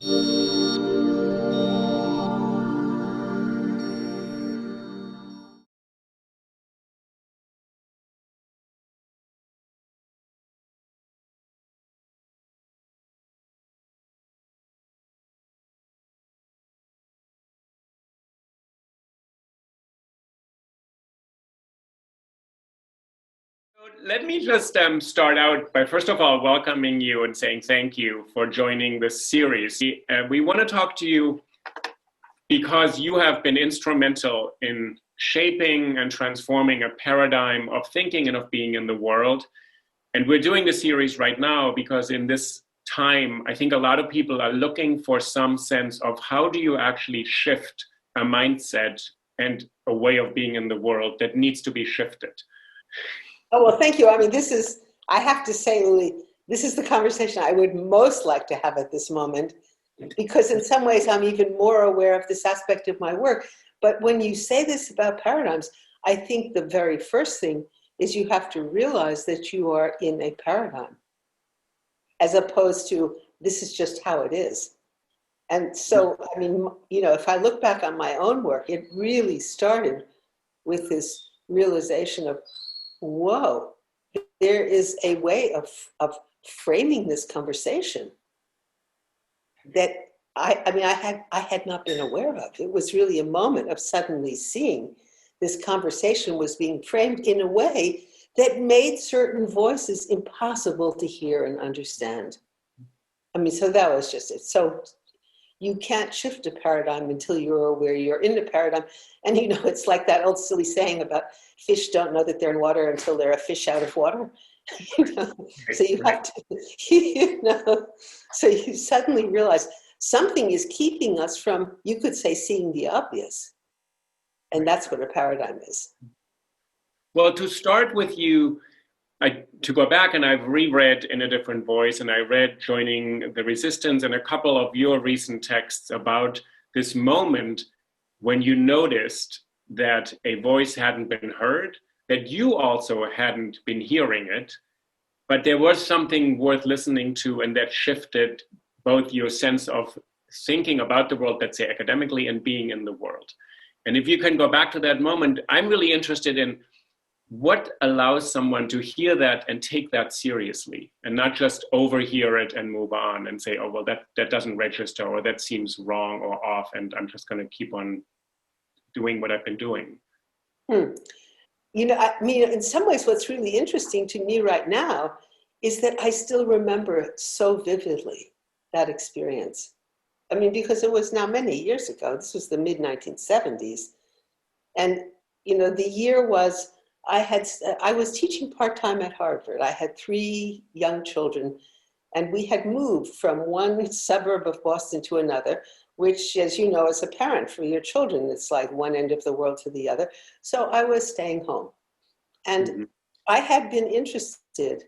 Let me just start out by, first of all, welcoming you and saying thank you for joining this series. We want to talk to you because you have been instrumental in shaping and transforming a paradigm of thinking and of being in the world. And we're doing the series right now because in this time, I think a lot of people are looking for some sense of how do you actually shift a mindset and a way of being in the world that needs to be shifted. Oh, well, thank you. I mean, I have to say, Louis, this is the conversation I would most like to have at this moment, because in some ways I'm even more aware of this aspect of my work. But when you say this about paradigms, I think the very first thing is you have to realize that you are in a paradigm, as opposed to this is just how it is. And so, I mean, if I look back on my own work, it really started with this realization of, whoa, there is a way of framing this conversation that I had not been aware of. It was really a moment of suddenly seeing this conversation was being framed in a way that made certain voices impossible to hear and understand. I mean, so that was just it. So you can't shift a paradigm until you're aware you're in the paradigm. And it's like that old silly saying about fish don't know that they're in water until they're a fish out of water. So you have to, so you suddenly realize something is keeping us from, you could say, seeing the obvious. And that's what a paradigm is. Well, to start with you, to go back, and I've reread In a Different Voice, and I read Joining the Resistance and a couple of your recent texts about this moment when you noticed that a voice hadn't been heard, that you also hadn't been hearing it, but there was something worth listening to, and that shifted both your sense of thinking about the world, let's say academically, and being in the world. And if you can go back to that moment, I'm really interested in what allows someone to hear that and take that seriously and not just overhear it and move on and say, oh, well, that doesn't register, or that seems wrong or off, and I'm just going to keep on doing what I've been doing. I mean, in some ways, what's really interesting to me right now is that I still remember so vividly that experience. I mean, because it was now many years ago. This was the mid-1970s. And, the year was, I was teaching part-time at Harvard. I had 3 young children, and we had moved from one suburb of Boston to another, which, as you know, as a parent for your children, it's like one end of the world to the other. So I was staying home. And I had been interested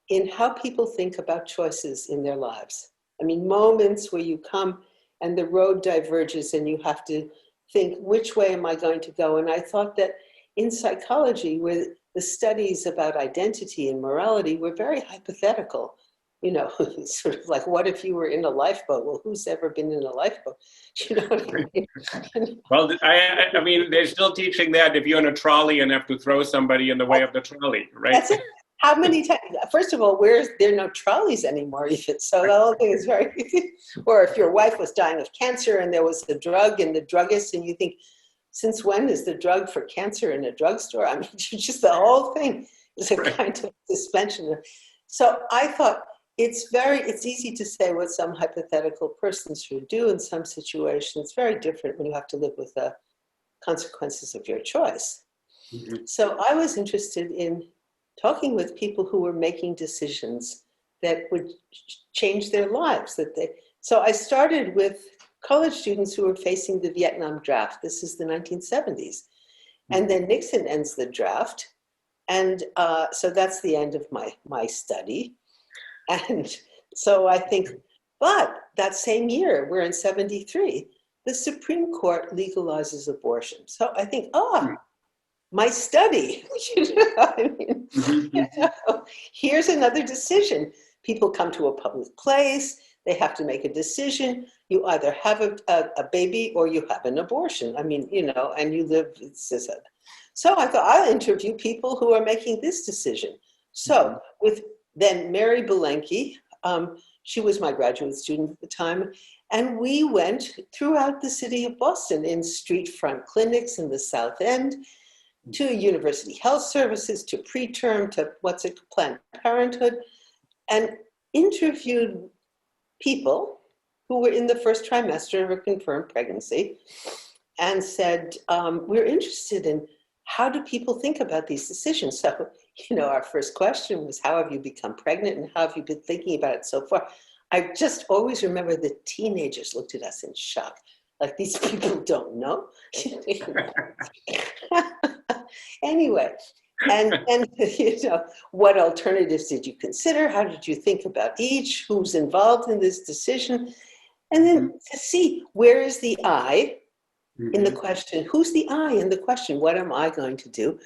in how people think about choices in their lives. I mean, moments where you come and the road diverges and you have to think, which way am I going to go? And I thought that in psychology, where the studies about identity and morality were very hypothetical, sort of like, what if you were in a lifeboat? Well, who's ever been in a lifeboat? You know what I mean? Well, I mean, they're still teaching that if you're in a trolley and have to throw somebody in the way of the trolley, right? That's it. How many times? First of all, there are no trolleys anymore even. So the whole thing is very, or if your wife was dying of cancer and there was a drug and the druggist, and you think, since when is the drug for cancer in a drugstore? I mean, just the whole thing is a kind of suspension. So I thought it's easy to say what some hypothetical person should do in some situations. It's very different when you have to live with the consequences of your choice. Mm-hmm. So I was interested in talking with people who were making decisions that would change their lives. So I started with college students who were facing the Vietnam draft. This is the 1970s. And then Nixon ends the draft. And so that's the end of my study. And so I think, but that same year, we're in 73, the Supreme Court legalizes abortion. So I think, my study, here's another decision. People come to a public place, They have to make a decision. You either have a baby or you have an abortion. I mean, you know, and you live, so I thought I'll interview people who are making this decision. So with then Mary Belenky, she was my graduate student at the time, and we went throughout the city of Boston in street front clinics in the South End, to university health services, to preterm, to Planned Parenthood, and interviewed people who were in the first trimester of a confirmed pregnancy and said, we're interested in how do people think about these decisions? So, you know, our first question was, how have you become pregnant and how have you been thinking about it so far? I just always remember the teenagers looked at us in shock, like these people don't know. Anyway, and you know, what alternatives did you consider? How did you think about each? Who's involved in this decision? And then to see, where is the I in the question? Who's the I in the question? What am I going to do?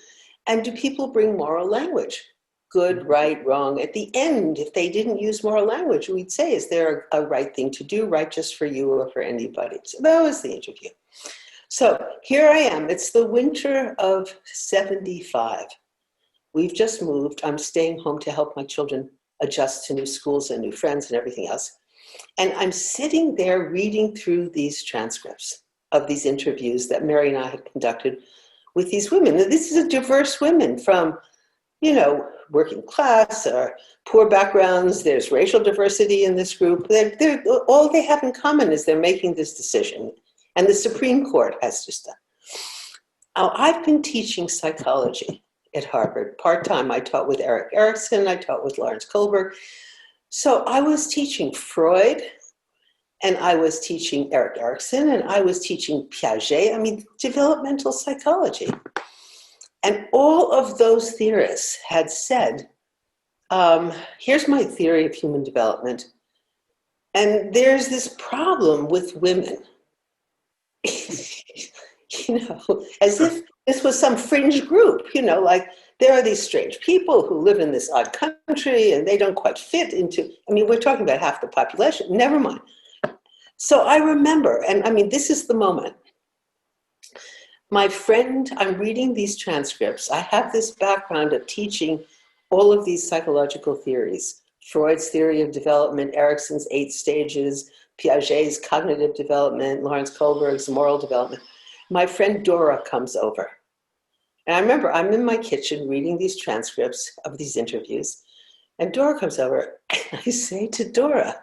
And do people bring moral language? Good, right, wrong. At the end, if they didn't use moral language, we'd say, is there a right thing to do, right just for you or for anybody? So that was the interview. So here I am. It's the winter of 75. We've just moved. I'm staying home to help my children adjust to new schools and new friends and everything else. And I'm sitting there reading through these transcripts of these interviews that Mary and I had conducted with these women. And this is a diverse women from, you know, working class or poor backgrounds. There's racial diversity in this group. All they have in common is they're making this decision. And the Supreme Court has just done. Now, I've been teaching psychology at Harvard. Part-time, I taught with Erik Erikson, I taught with Lawrence Kohlberg. So I was teaching Freud, and I was teaching Erik Erikson, and I was teaching Piaget, I mean, developmental psychology. And all of those theorists had said, here's my theory of human development. And there's this problem with women. You know, as if this was some fringe group, you know, like there are these strange people who live in this odd country and they don't quite fit into, I mean, we're talking about half the population, never mind. So I remember, and I mean, this is the moment. My friend, I'm reading these transcripts. I have this background of teaching all of these psychological theories. Freud's theory of development, Erikson's 8 stages, Piaget's cognitive development, Lawrence Kohlberg's moral development. My friend Dora comes over. And I remember I'm in my kitchen reading these transcripts of these interviews. And Dora comes over and I say to Dora,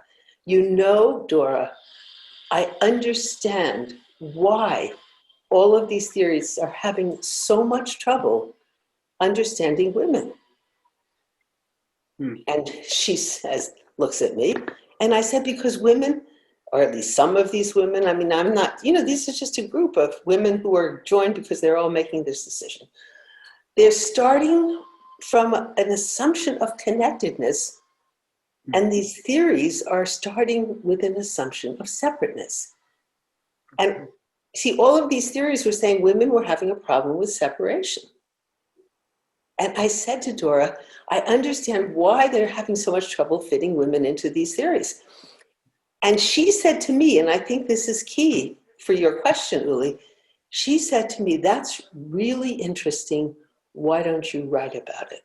you know, Dora, I understand why all of these theories are having so much trouble understanding women. And she says, looks at me, and I said, because women, or at least some of these women, I mean, I'm not, you know, this is just a group of women who are joined because they're all making this decision. They're starting from an assumption of connectedness, and these theories are starting with an assumption of separateness. And see, all of these theories were saying women were having a problem with separation. And I said to Dora, I understand why they're having so much trouble fitting women into these theories. And she said to me, and I think this is key for your question, Uli, she said to me, that's really interesting. Why don't you write about it?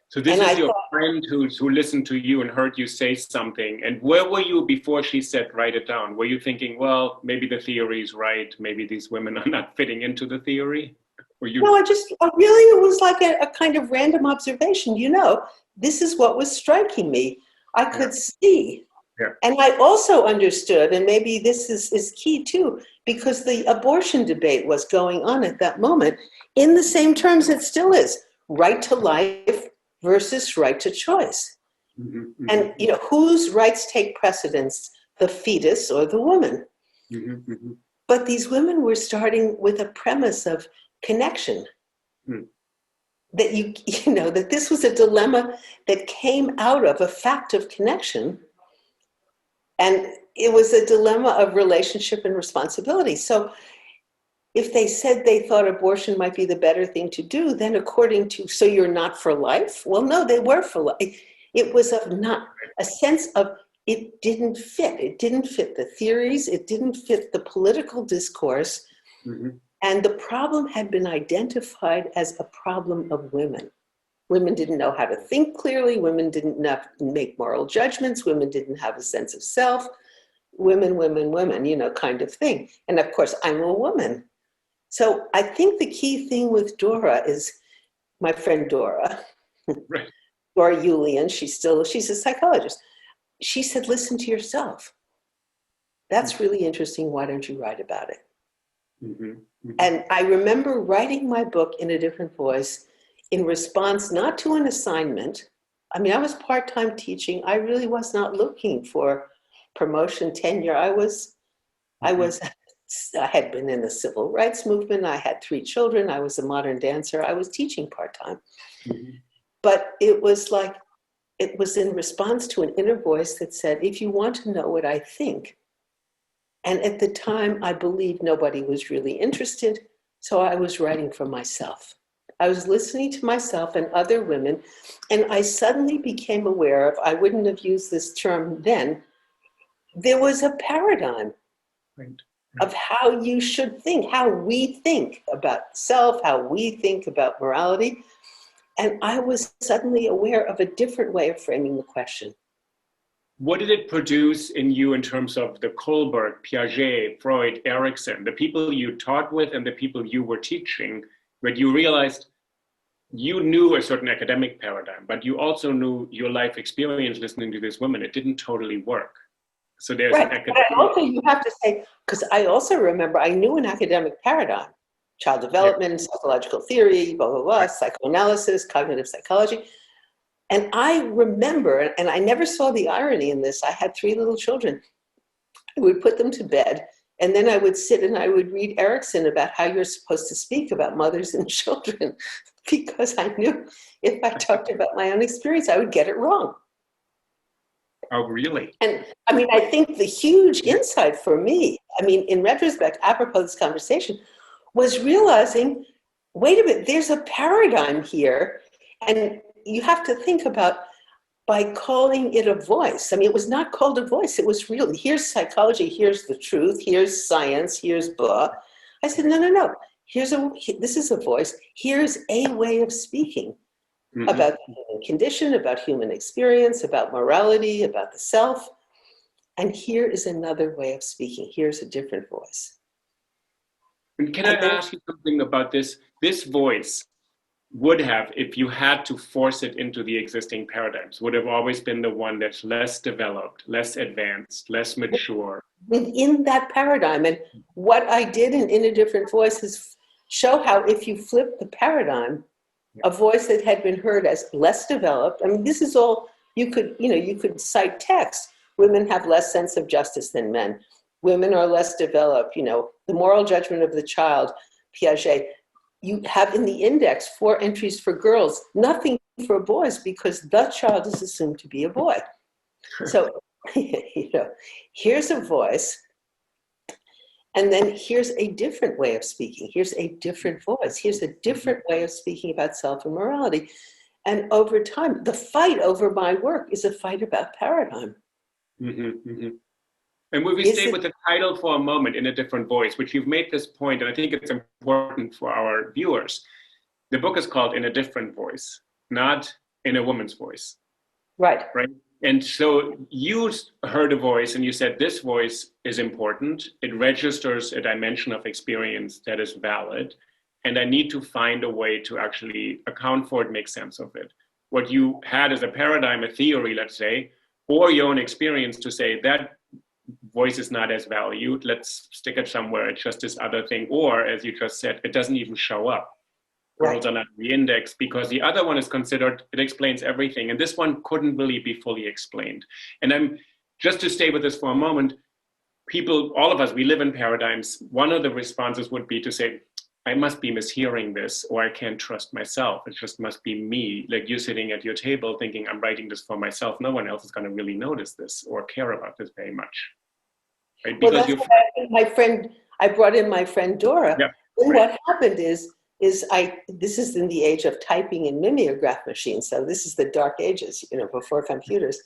So this is your friend who listened to you and heard you say something. And where were you before she said, write it down? Were you thinking, well, maybe the theory is right. Maybe these women are not fitting into the theory? No, really, it was like a kind of random observation. You know, this is what was striking me. I could see. Yeah. And I also understood, and maybe this is key too, because the abortion debate was going on at that moment in the same terms it still is. Right to life versus right to choice. And, you know, whose rights take precedence, the fetus or the woman? But these women were starting with a premise of connection. That you know, that this was a dilemma that came out of a fact of connection. And it was a dilemma of relationship and responsibility. So if they said they thought abortion might be the better thing to do, then according to, so you're not for life? Well, no, they were for life. It was of not a sense of it didn't fit. It didn't fit the theories. It didn't fit the political discourse. Mm-hmm. And the problem had been identified as a problem of women. Women didn't know how to think clearly. Women didn't make moral judgments. Women didn't have a sense of self. Women, kind of thing. And of course, I'm a woman. So I think the key thing with Dora is my friend Dora, Right. Dora Yulian, she's a psychologist. She said, listen to yourself. That's really interesting. Why don't you write about it? Mm-hmm. Mm-hmm. And I remember writing my book in a different voice in response not to an assignment. I mean, I was part-time teaching. I really was not looking for promotion, tenure. I had been in the civil rights movement. I had 3 children. I was a modern dancer. I was teaching part-time. Mm-hmm. But it was in response to an inner voice that said, if you want to know what I think, and at the time, I believed nobody was really interested, so I was writing for myself. I was listening to myself and other women, and I suddenly became aware of, I wouldn't have used this term then, there was a paradigm of how you should think, how we think about self, how we think about morality. And I was suddenly aware of a different way of framing the question. What did it produce in you in terms of the Kohlberg, Piaget, Freud, Erikson, the people you taught with and the people you were teaching, when you realized you knew a certain academic paradigm, but you also knew your life experience listening to these women, it didn't totally work. So there's an academic. But also you have to say, because I also remember I knew an academic paradigm, child development, psychological theory, blah, blah, blah, psychoanalysis, cognitive psychology. And I remember, and I never saw the irony in this, I had 3 little children. I would put them to bed, and then I would sit and I would read Erikson about how you're supposed to speak about mothers and children, because I knew if I talked about my own experience, I would get it wrong. Oh, really? And I mean, I think the huge insight for me, I mean, in retrospect, apropos of this conversation, was realizing, wait a minute, there's a paradigm here, and you have to think about by calling it a voice. I mean, it was not called a voice. It was really, here's psychology, here's the truth, here's science, here's blah. I said, no. This is a voice. Here's a way of speaking about the human condition, about human experience, about morality, about the self. And here is another way of speaking. Here's a different voice. And can I ask you something about this? This voice would have, if you had to force it into the existing paradigms, would have always been the one that's less developed, less advanced, less mature. Within that paradigm. And what I did in a different voice is show how if you flip the paradigm, a voice that had been heard as less developed, I mean, this is all, you could cite text. Women have less sense of justice than men. Women are less developed, the moral judgment of the child, Piaget. You have in the index 4 entries for girls, nothing for boys, because the child is assumed to be a boy. So, here's a voice, and then here's a different way of speaking. Here's a different voice. Here's a different way of speaking about self and morality. And over time, the fight over my work is a fight about paradigm. And when we stay with the title for a moment, In a Different Voice, which you've made this point, and I think it's important for our viewers, the book is called In a Different Voice, not In a Woman's Voice. Right. And so you heard a voice and you said, this voice is important. It registers a dimension of experience that is valid. And I need to find a way to actually account for it, make sense of it. What you had as a paradigm, a theory, let's say, or your own experience to say that voice is not as valued, let's stick it somewhere, it's just this other thing. Or, as you just said, it doesn't even show up. Girls are not re-indexed because the other one is considered, it explains everything. And this one couldn't really be fully explained. And I'm just to stay with this for a moment, people, all of us, we live in paradigms. One of the responses would be to say, I must be mishearing this, or I can't trust myself. It just must be me. Like you're sitting at your table thinking, I'm writing this for myself. No one else is going to really notice this or care about this very much. Right? Well, that's what I brought in my friend Dora. Yeah, and what happened is is this is in the age of typing and mimeograph machines. So this is the dark ages, before computers.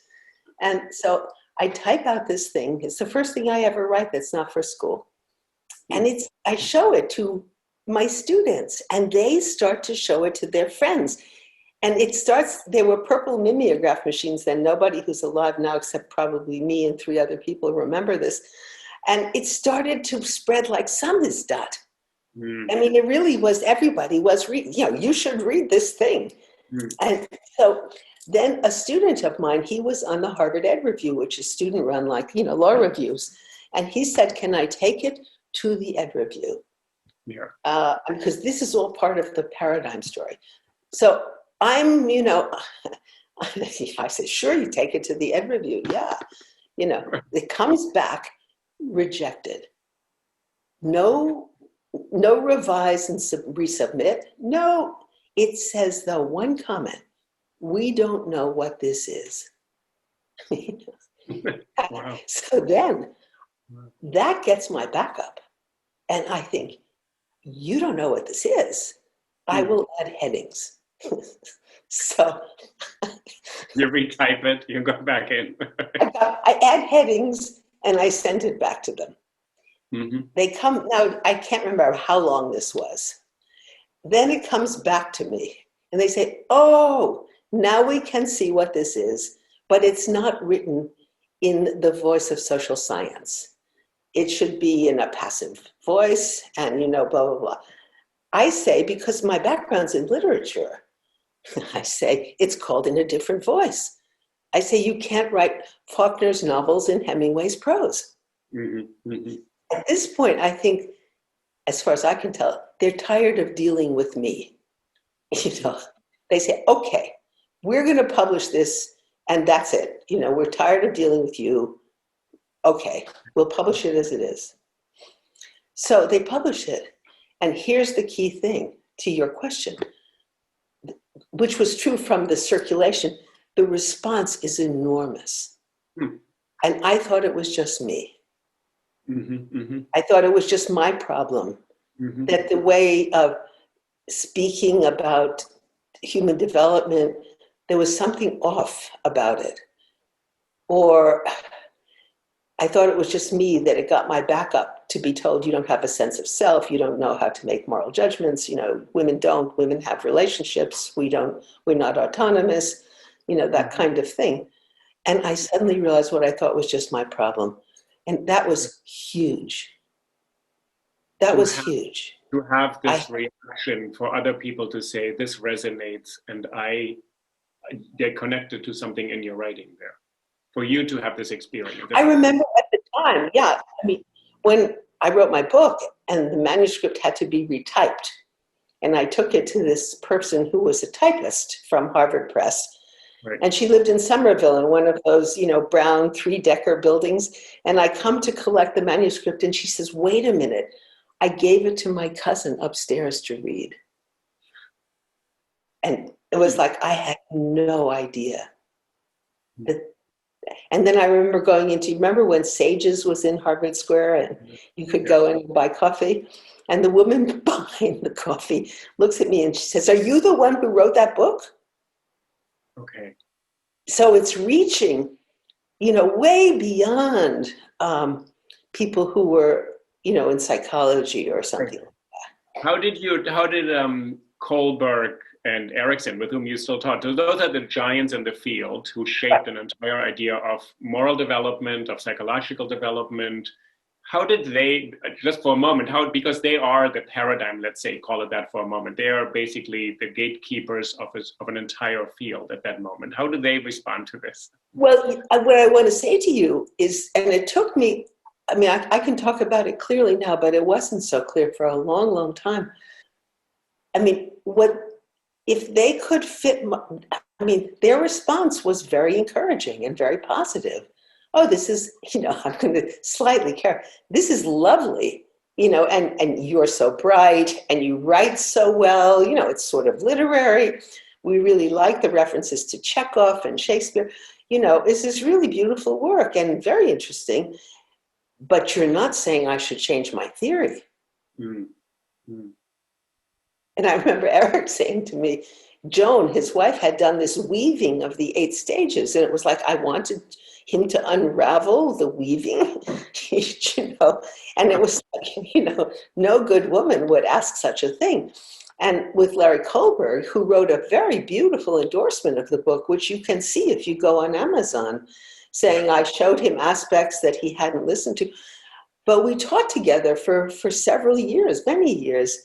And so I type out this thing. It's the first thing I ever write that's not for school. And I show it to my students, and they start to show it to their friends. And there were purple mimeograph machines then. Nobody who's alive now, except probably me and 3 other people, remember this. And it started to spread like samizdat. I mean, it really was, everybody was reading, you should read this thing. And so then a student of mine, he was on the Harvard Ed Review, which is student run, like, law reviews. And he said, can I take it to the Ed Review? Yeah. Because this is all part of the paradigm story. So I'm, I said, sure, you take it to the Ed Review. Yeah. It comes back rejected. No revise and resubmit. No, it says the one comment, we don't know what this is. Wow. So then that gets my back up. And I think, you don't know what this is. I will add headings. So you retype it, you go back in. I add headings and I send it back to them. They come, now I can't remember how long this was. Then it comes back to me and they say, oh, now we can see what this is, but it's not written in the voice of social science. It should be in a passive voice and, blah, blah, blah. I say, because my background's in literature, I say, it's called in a different voice. I say, you can't write Faulkner's novels in Hemingway's prose. At this point, I think, as far as I can tell, they're tired of dealing with me. They say, okay, we're going to publish this and that's it. We're tired of dealing with you. Okay, we'll publish it as it is. So they publish it. And here's the key thing to your question, which was true from the circulation. The response is enormous. And I thought it was just me. I thought it was just my problem, that the way of speaking about human development, there was something off about it. Or I thought it was just me, that it got my back up to be told, you don't have a sense of self, you don't know how to make moral judgments, women don't, women have relationships, we're not autonomous, that kind of thing. And I suddenly realized what I thought was just my problem. And that was huge. That was huge. To have this reaction for other people to say, this resonates, and they're connected to something in your writing there. For you to have this experience. I remember at the time, yeah. I mean, when I wrote my book and the manuscript had to be retyped, and I took it to this person who was a typist from Harvard Press. Right. And she lived in Somerville in one of those, brown 3-decker buildings. And I come to collect the manuscript and she says, wait a minute, I gave it to my cousin upstairs to read. And it was like, I had no idea. And then I remember going into, remember when Sages was in Harvard Square and you could go in and buy coffee? And the woman behind the coffee looks at me and she says, are you the one who wrote that book? Okay. So it's reaching, way beyond people who were, in psychology or something like that. How did Kohlberg and Erickson, with whom you still talk, those are the giants in the field who shaped an entire idea of moral development, of psychological development. How did they, just for a moment, because they are the paradigm, let's say, call it that for a moment, they are basically the gatekeepers of an entire field at that moment. How do they respond to this? Well, what I want to say to you is, and it took me, I can talk about it clearly now, but it wasn't so clear for a long, long time. If they could fit, their response was very encouraging and very positive. Oh, this is, I'm going to slightly care. This is lovely, and you're so bright and you write so well, it's sort of literary. We really like the references to Chekhov and Shakespeare. This is really beautiful work and very interesting, but you're not saying I should change my theory. And I remember Eric saying to me, Joan, his wife, had done this weaving of the 8 stages. And it was like, I wanted him to unravel the weaving, you know. And it was like, you know, no good woman would ask such a thing. And with Larry Kohlberg, who wrote a very beautiful endorsement of the book, which you can see if you go on Amazon, saying I showed him aspects that he hadn't listened to. But we taught together for several years, many years,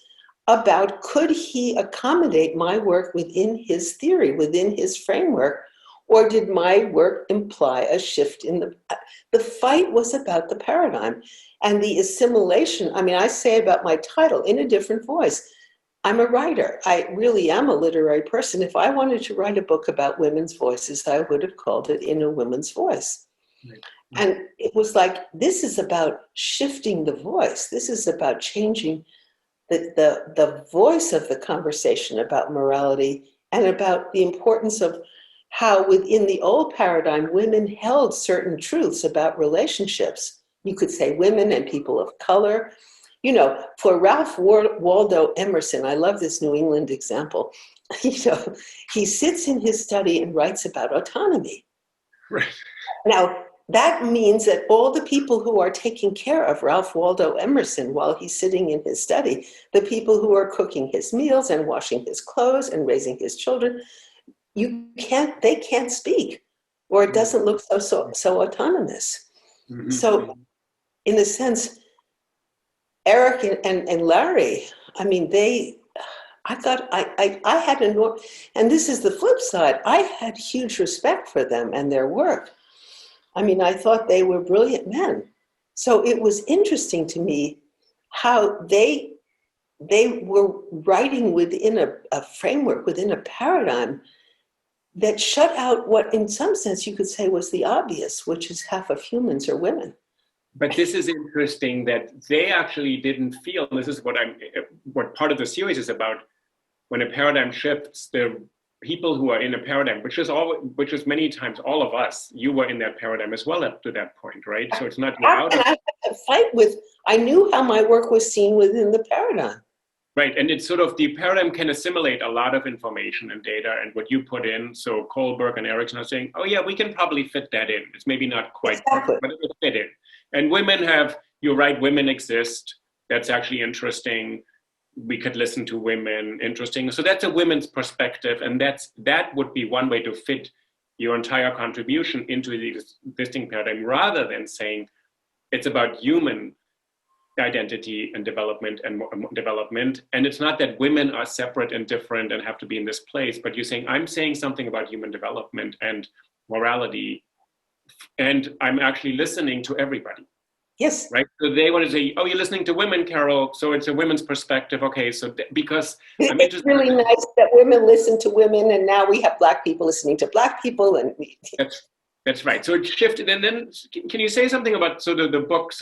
about could he accommodate my work within his theory, within his framework, or did my work imply a shift in the fight was about the paradigm and the assimilation. I mean, I say about my title in a different voice. I'm a writer. I really am a literary person. If I wanted to write a book about women's voices, I would have called it In a Woman's Voice. Right. And it was like, this is about shifting the voice. This is about changing the voice of the conversation about morality and about the importance of how within the old paradigm, women held certain truths about relationships. You could say women and people of color. You know, for Ralph Waldo Emerson, I love this New England example. You know, he sits in his study and writes about autonomy. Right. Now, that means that all the people who are taking care of Ralph Waldo Emerson while he's sitting in his study, the people who are cooking his meals and washing his clothes and raising his children, they can't speak, or it doesn't look so autonomous. Mm-hmm. So, in a sense, Eric and Larry, I mean, I thought I had and this is the flip side, I had huge respect for them and their work. I mean, I thought they were brilliant men. So it was interesting to me how they were writing within a framework, within a paradigm that shut out what, in some sense, you could say was the obvious, which is half of humans are women. But this is interesting that they actually didn't feel, and this is what part of the series is about, when a paradigm shifts, the people who are in a paradigm, which is many times all of us, you were in that paradigm as well up to that point, right? So it's not you're out of. I had to fight with, I knew how my work was seen within the paradigm. Right, and it's sort of, the paradigm can assimilate a lot of information and data and what you put in. So Kohlberg and Erickson are saying, oh yeah, we can probably fit that in. It's maybe not quite perfect, but it will fit in. And women you're right, women exist. That's actually interesting. We could listen to women, interesting. So that's a women's perspective, and that would be one way to fit your entire contribution into the existing paradigm, rather than saying it's about human identity and development. And it's not that women are separate and different and have to be in this place, but you're saying, I'm saying something about human development and morality, and I'm actually listening to everybody. Yes. Right. So they want to say, oh, you're listening to women, Carol. So it's a women's perspective. Okay. So because I'm interested. It's really nice that women listen to women, and now we have Black people listening to Black people. And that's right. So it shifted. And then can you say something about sort of the book,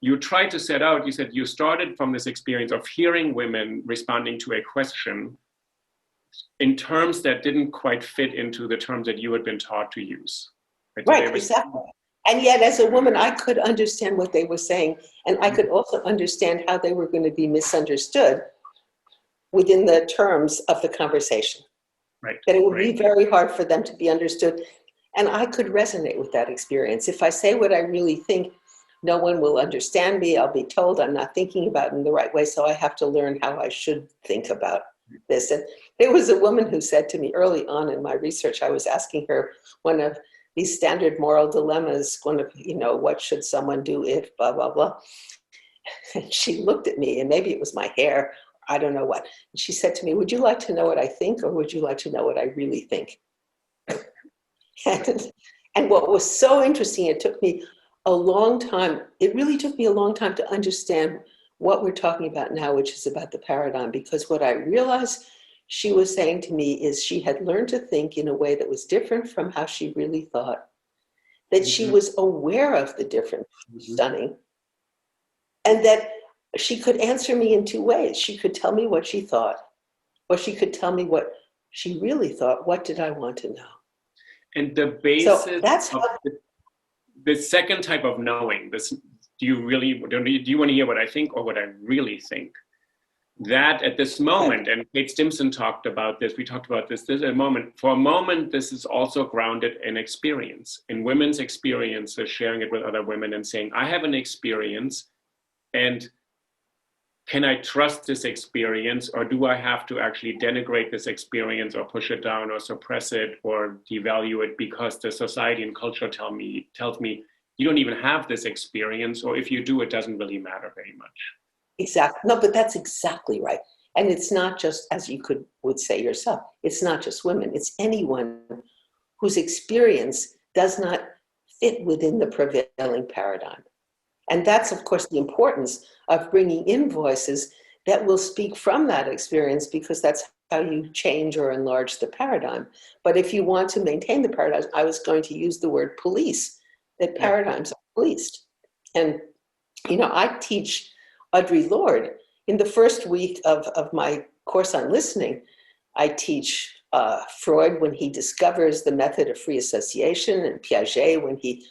you tried to set out, you said you started from this experience of hearing women responding to a question in terms that didn't quite fit into the terms that you had been taught to use. Right, exactly. And yet, as a woman, I could understand what they were saying, and I could also understand how they were going to be misunderstood within the terms of the conversation. Right. That it would be very hard for them to be understood. And I could resonate with that experience. If I say what I really think, no one will understand me. I'll be told I'm not thinking about it in the right way, so I have to learn how I should think about this. And there was a woman who said to me early on in my research, I was asking her one of these standard moral dilemmas, one of, what should someone do if blah, blah, blah. And she looked at me, and maybe it was my hair, I don't know what. And she said to me, would you like to know what I think, or would you like to know what I really think? And what was so interesting, it took me a long time, it really took me a long time to understand what we're talking about now, which is about the paradigm, because what I realized she was saying to me is she had learned to think in a way that was different from how she really thought, that she was aware of the difference, stunning, and that she could answer me in two ways. She could tell me what she thought, or she could tell me what she really thought. What did I want to know? And the basis so that's how the second type of knowing, do you want to hear what I think or what I really think? that at this moment, and Kate Stimson talked about this, we talked about this a moment, for a moment, this is also grounded in experience, in women's experiences, sharing it with other women and saying, I have an experience, and can I trust this experience, or do I have to actually denigrate this experience or push it down or suppress it or devalue it because the society and culture tells me you don't even have this experience, or if you do, it doesn't really matter very much. Exactly. No, but that's exactly right. And it's not just, as you would say yourself, it's not just women, it's anyone whose experience does not fit within the prevailing paradigm. And that's, of course, the importance of bringing in voices that will speak from that experience, because that's how you change or enlarge the paradigm. But if you want to maintain the paradigm, I was going to use the word police, that paradigms are policed. And, I teach Audre Lorde. In the first week of my course on listening, I teach Freud when he discovers the method of free association, and Piaget when he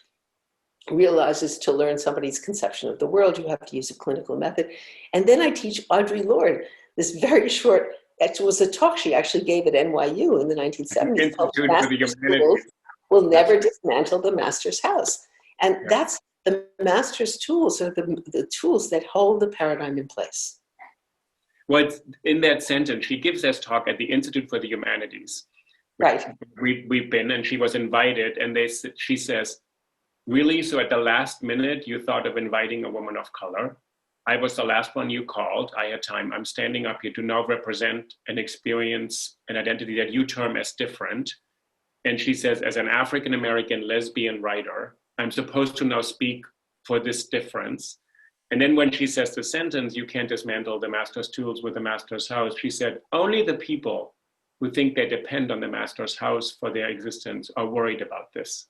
realizes to learn somebody's conception of the world, you have to use a clinical method. And then I teach Audre Lorde this very short, it was a talk she actually gave at NYU in the 1970s called Master's Tools Will Never Dismantle the Master's House. And that's the master's tools are the tools that hold the paradigm in place. Well, in that sentence, she gives this talk at the Institute for the Humanities. Right. We've been, and she was invited, and she says, really, so at the last minute, you thought of inviting a woman of color. I was the last one you called. I had time. I'm standing up here to now represent an experience, an identity that you term as different. And she says, as an African-American lesbian writer, I'm supposed to now speak for this difference. And then when she says the sentence, you can't dismantle the master's tools with the master's house, she said, only the people who think they depend on the master's house for their existence are worried about this.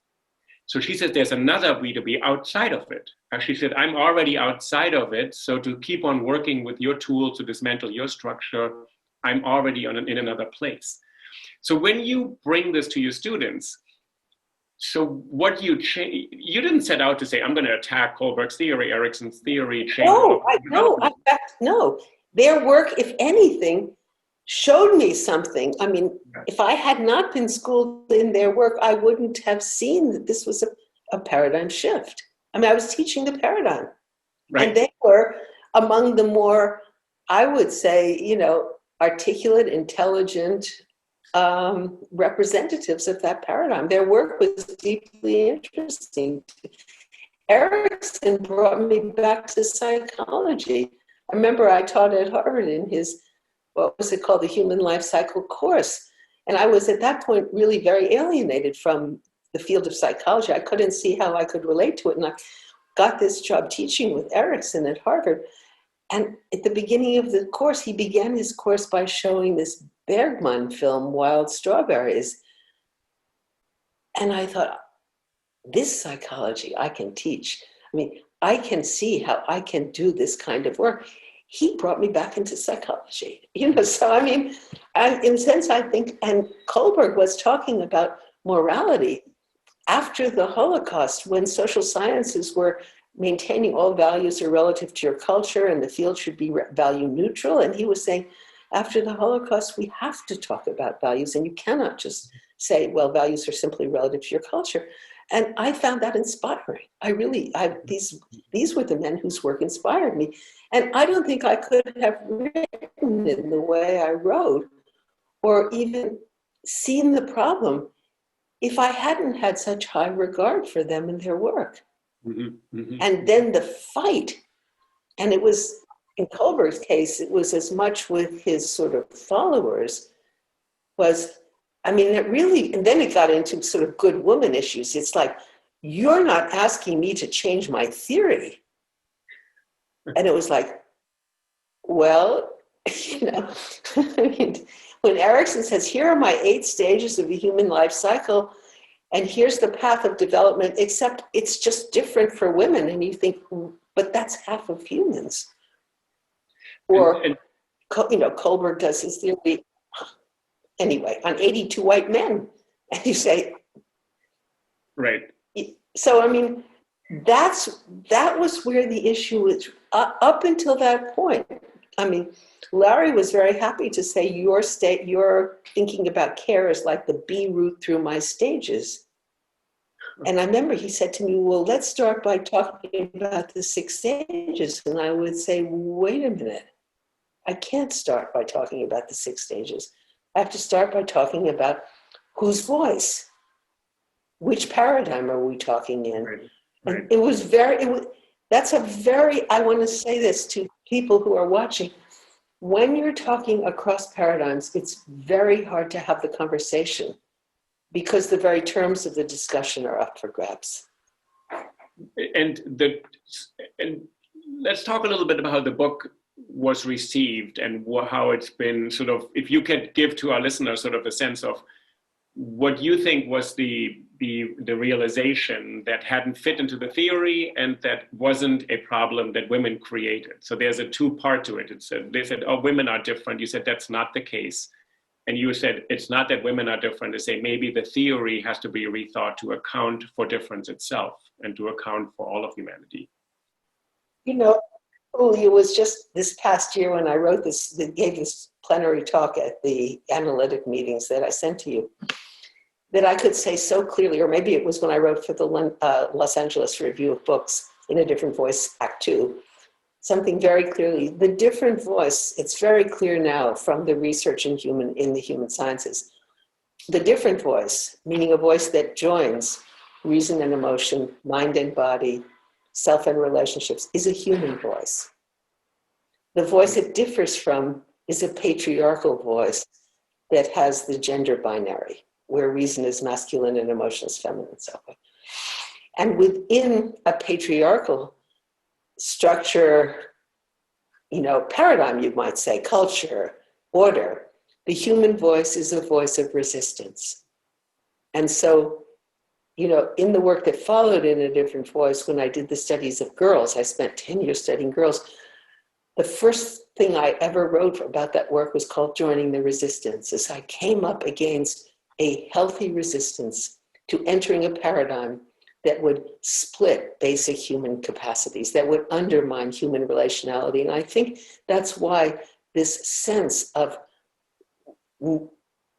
So she says there's another way to be outside of it. And she said, I'm already outside of it. So to keep on working with your tools to dismantle your structure, I'm already in another place. So when you bring this to your students, so what you change, you didn't set out to say, I'm going to attack Kohlberg's theory, Erikson's theory. No. In fact, no. Their work, if anything, showed me something. I mean, if I had not been schooled in their work, I wouldn't have seen that this was a paradigm shift. I mean, I was teaching the paradigm. Right. And they were among the more, I would say, articulate, intelligent representatives of that paradigm. Their work was deeply interesting. Erikson brought me back to psychology. I remember I taught at Harvard in his, what was it called, the Human Life Cycle course. And I was at that point really very alienated from the field of psychology. I couldn't see how I could relate to it. And I got this job teaching with Erikson at Harvard. And at the beginning of the course, he began his course by showing this Bergman film, Wild Strawberries. And I thought, this psychology I can teach. I mean, I can see how I can do this kind of work. He brought me back into psychology, so I mean, in a sense, I think, and Kohlberg was talking about morality after the Holocaust, when social sciences were maintaining all values are relative to your culture and the field should be value neutral. And he was saying, after the Holocaust, we have to talk about values, and you cannot just say, well, values are simply relative to your culture. And I found that inspiring. These were the men whose work inspired me. And I don't think I could have written in the way I wrote or even seen the problem if I hadn't had such high regard for them and their work. Mm-hmm, mm-hmm. And then the fight, and it was, in Kohlberg's case, it was as much with his sort of followers, was, I mean, it really, and then it got into sort of good woman issues. It's like, you're not asking me to change my theory. And it was like, well, I mean, when Erikson says, here are my 8 stages of the human life cycle, and here's the path of development, except it's just different for women. And you think, but that's half of humans. Or, Kohlberg does his theory, anyway, on 82 white men. And you say, right. So, I mean, that was where the issue was up until that point. I mean, Larry was very happy to say your thinking about care is like the B route through my stages. And I remember he said to me, well, let's start by talking about the 6 stages. And I would say, wait a minute. I can't start by talking about the 6 stages. I have to start by talking about whose voice, which paradigm are we talking in? Right. And I want to say this to people who are watching. When you're talking across paradigms, it's very hard to have the conversation because the very terms of the discussion are up for grabs. And let's talk a little bit about how the book was received and how it's been sort of, if you could give to our listeners sort of a sense of what you think was the realization that hadn't fit into the theory and that wasn't a problem that women created. So there's a 2-part to it. They said, oh, women are different. You said that's not the case. And you said it's not that women are different. They say maybe the theory has to be rethought to account for difference itself and to account for all of humanity. You know, it was just this past year when I wrote this, that gave this plenary talk at the analytic meetings that I sent to you, that I could say so clearly, or maybe it was when I wrote for the Los Angeles Review of Books in a Different Voice, Act 2, something very clearly. The different voice, it's very clear now from the research in the human sciences. The different voice, meaning a voice that joins reason and emotion, mind and body, self and relationships, is a human voice. The voice it differs from is a patriarchal voice that has the gender binary, where reason is masculine and emotion is feminine. So, and within a patriarchal structure, paradigm, you might say, culture, order, the human voice is a voice of resistance. And so, in the work that followed in A Different Voice, when I did the studies of girls, I spent 10 years studying girls. The first thing I ever wrote about that work was called Joining the Resistance, as I came up against a healthy resistance to entering a paradigm that would split basic human capacities, that would undermine human relationality. And I think that's why this sense of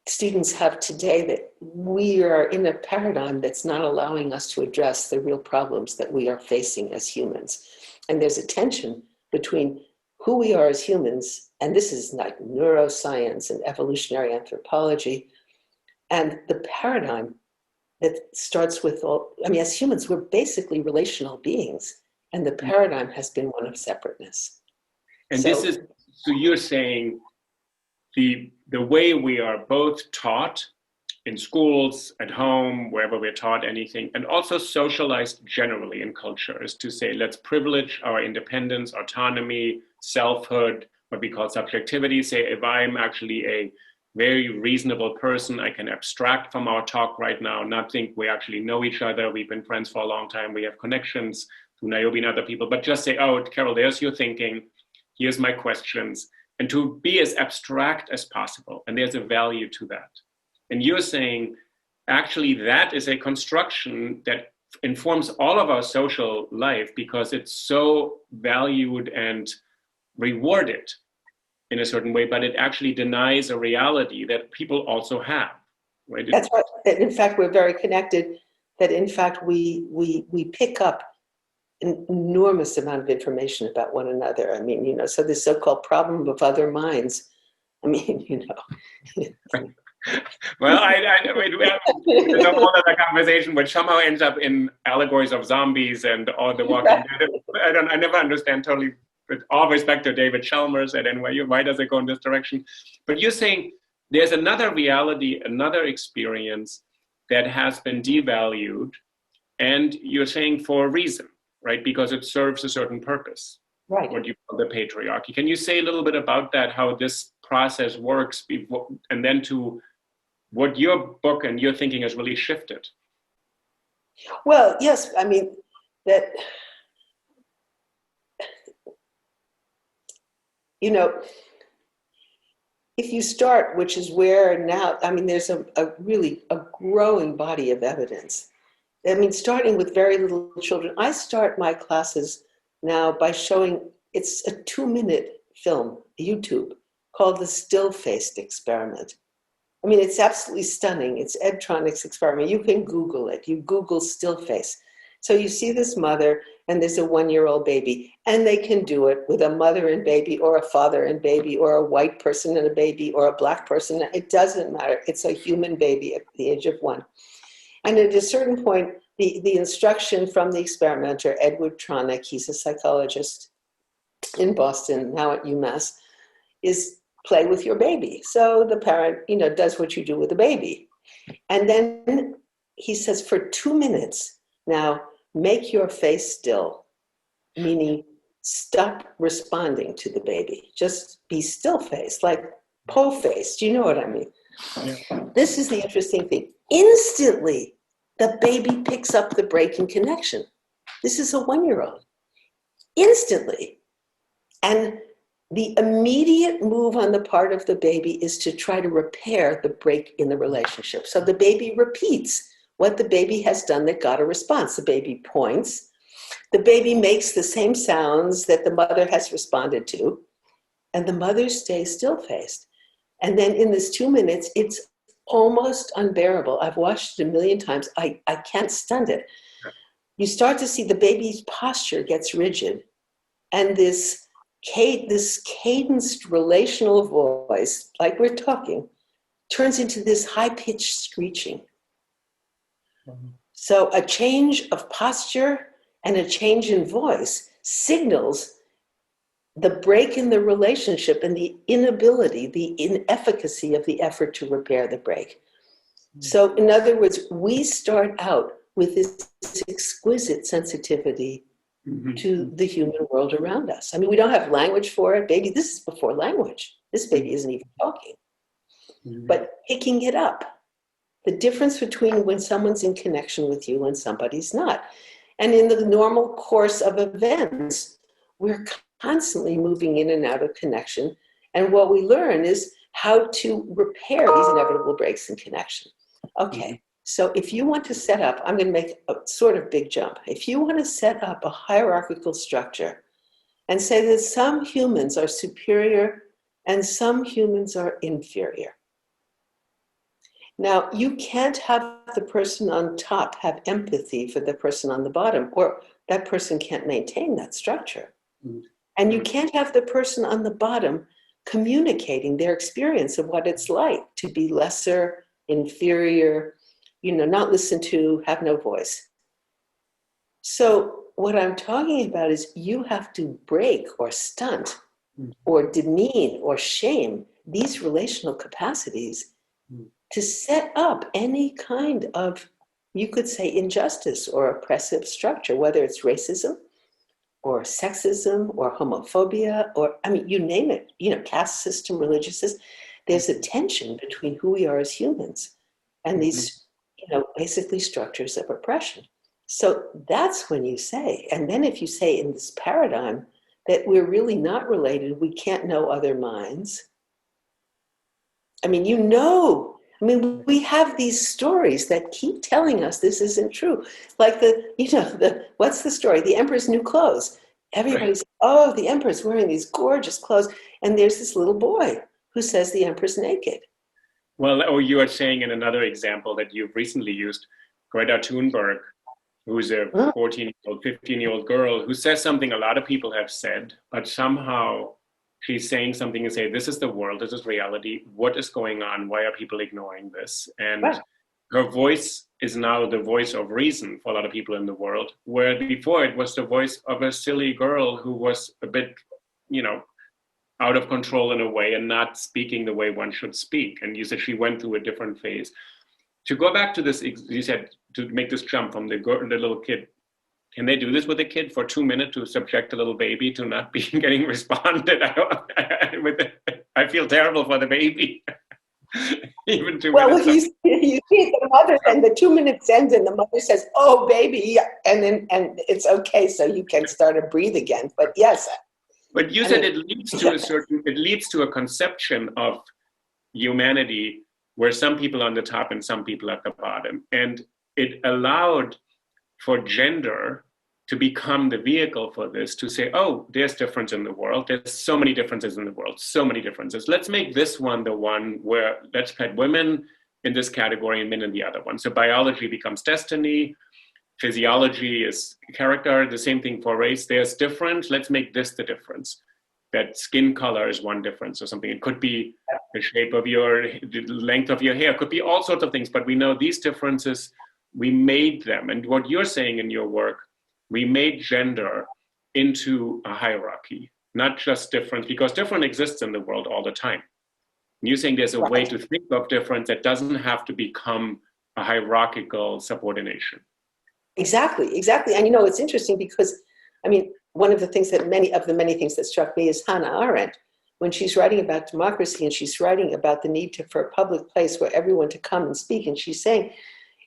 students have today that we are in a paradigm that's not allowing us to address the real problems that we are facing as humans. And there's a tension between who we are as humans, and this is like neuroscience and evolutionary anthropology, and the paradigm that starts with as humans, we're basically relational beings, and the paradigm has been one of separateness. And so you're saying the way we are both taught in schools, at home, wherever we're taught anything, and also socialized generally in culture is to say, let's privilege our independence, autonomy, selfhood, what we call subjectivity. Say, if I'm actually a very reasonable person, I can abstract from our talk right now, not think we actually know each other, we've been friends for a long time, we have connections to Niobe and other people, but just say, oh, Carol, there's your thinking, here's my questions, and to be as abstract as possible. And there's a value to that. And you're saying, actually, that is a construction that informs all of our social life because it's so valued and rewarded in a certain way, but it actually denies a reality that people also have. Right? That's right. That in fact, we're very connected, that in fact, we pick up an enormous amount of information about one another. I mean, so this so-called problem of other minds, I mean, Well, we have a whole other conversation which somehow ends up in allegories of zombies and all the Walking Dead. I never understand totally, with all respect to David Chalmers at NYU, why does it go in this direction? But you're saying there's another reality, another experience that has been devalued, and you're saying for a reason, right? Because it serves a certain purpose. Right. What you call the patriarchy. Can you say a little bit about that, how this process works, and then to what your book and your thinking has really shifted? Well, yes, I mean, that, if you start, which is where now, I mean, there's a really growing body of evidence. I mean, starting with very little children, I start my classes now by showing it's a 2-minute film, YouTube, called the still-faced experiment. I mean, it's absolutely stunning. It's Ed Tronick's experiment. You can Google it. You Google still face. So you see this mother and there's a 1-year-old baby, and they can do it with a mother and baby or a father and baby or a white person and a baby or a black person. It doesn't matter. It's a human baby at the age of 1. And at a certain point, the instruction from the experimenter, Edward Tronick, he's a psychologist in Boston, now at UMass, is play with your baby. So the parent, does what you do with the baby. And then he says, for 2 minutes, now make your face still, meaning stop responding to the baby. Just be still faced, like po-faced. Do you know what I mean? Yeah. This is the interesting thing. Instantly, the baby picks up the breaking connection. This is a 1-year-old. Instantly. And the immediate move on the part of the baby is to try to repair the break in the relationship. So the baby repeats what the baby has done that got a response. The baby points. The baby makes the same sounds that the mother has responded to, and the mother stays still-faced. And then in this 2 minutes, it's almost unbearable. I've watched it a million times. I can't stand it. You start to see the baby's posture gets rigid, and this cadenced relational voice, like we're talking, turns into this high-pitched screeching. Mm-hmm. So a change of posture and a change in voice signals the break in the relationship and the inability, the inefficacy of the effort to repair the break. Mm-hmm. So in other words, we start out with this exquisite sensitivity to the human world around us. I mean, we don't have language for it. Baby, this is before language. This baby isn't even talking. But picking it up, the difference between when someone's in connection with you and somebody's not. And in the normal course of events, we're constantly moving in and out of connection. And what we learn is how to repair these inevitable breaks in connection. Okay. So if you want to set up, I'm going to make a sort of big jump. If you want to set up a hierarchical structure and say that some humans are superior and some humans are inferior. Now, you can't have the person on top have empathy for the person on the bottom, or that person can't maintain that structure. And you can't have the person on the bottom communicating their experience of what it's like to be lesser, inferior, not listened to, have no voice. So what I'm talking about is you have to break or stunt or demean or shame these relational capacities to set up any kind of, you could say, injustice or oppressive structure, whether it's racism or sexism or homophobia, or, you name it, caste system, religious system. There's a tension between who we are as humans and these basically structures of oppression. So that's when you say, and then if you say in this paradigm that we're really not related, we can't know other minds. We have these stories that keep telling us this isn't true. Like what's the story? The Emperor's new clothes. Everybody's, oh, the Emperor's wearing these gorgeous clothes. And there's this little boy who says the Emperor's naked. Well, you are saying in another example that you've recently used, Greta Toonberg, who's a 14-year-old, 15-year-old girl who says something a lot of people have said, but somehow she's saying something and say, this is the world, this is reality, what is going on, why are people ignoring this? And her voice is now the voice of reason for a lot of people in the world, where before it was the voice of a silly girl who was a bit, out of control in a way and not speaking the way one should speak. And you said she went through a different phase. To go back to this, you said to make this jump from the little kid, can they do this with a kid for 2 minutes to subject a little baby to not being getting responded? I feel terrible for the baby. Even 2 minutes. Well, you see the mother, and the 2 minutes ends, and the mother says, "Oh, baby," and it's okay, so you can start to breathe again. But yes. But you said it leads to a conception of humanity where some people are on the top and some people at the bottom. And it allowed for gender to become the vehicle for this, to say, oh, there's difference in the world. There's so many differences in the world, so many differences. Let's make this one the one where let's put women in this category and men in the other one. So biology becomes destiny, physiology is character, the same thing for race. There's difference, let's make this the difference. That skin color is one difference or something. It could be the shape of the length of your hair, it could be all sorts of things, but we know these differences, we made them. And what you're saying in your work, we made gender into a hierarchy, not just difference, because difference exists in the world all the time. And you're saying there's a way to think of difference that doesn't have to become a hierarchical subordination. Exactly. And it's interesting because, one of the things that many things that struck me is Hannah Arendt, when she's writing about democracy and she's writing about the need for a public place where everyone to come and speak, and she's saying,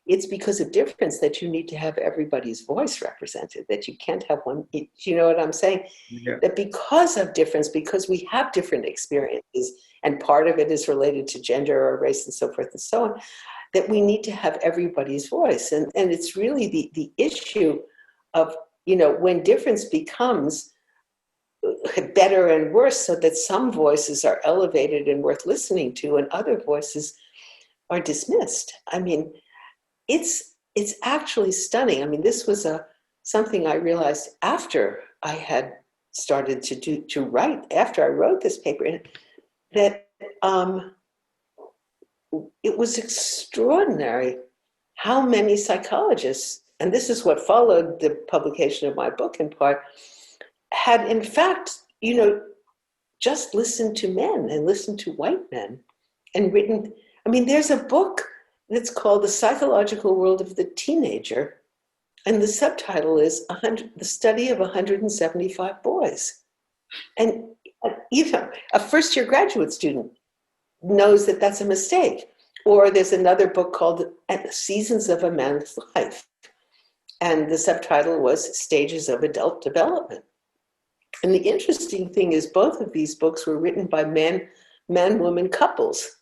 it's because of difference that you need to have everybody's voice represented, that you can't have one. You know what I'm saying? Yeah. That because of difference, because we have different experiences, and part of it is related to gender or race and so forth and so on, that we need to have everybody's voice. And it's really the issue of, when difference becomes better and worse, so that some voices are elevated and worth listening to and other voices are dismissed. It's actually stunning. This was something I realized after I had started to write, after I wrote this paper, that it was extraordinary how many psychologists, and this is what followed the publication of my book in part, had in fact, just listened to men and listened to white men and written. There's a book that's called The Psychological World of the Teenager, and the subtitle is The Study of 175 Boys. And even a first-year graduate student knows that that's a mistake. Or there's another book called Seasons of a Man's Life, and the subtitle was Stages of Adult Development. And the interesting thing is both of these books were written by man-woman couples.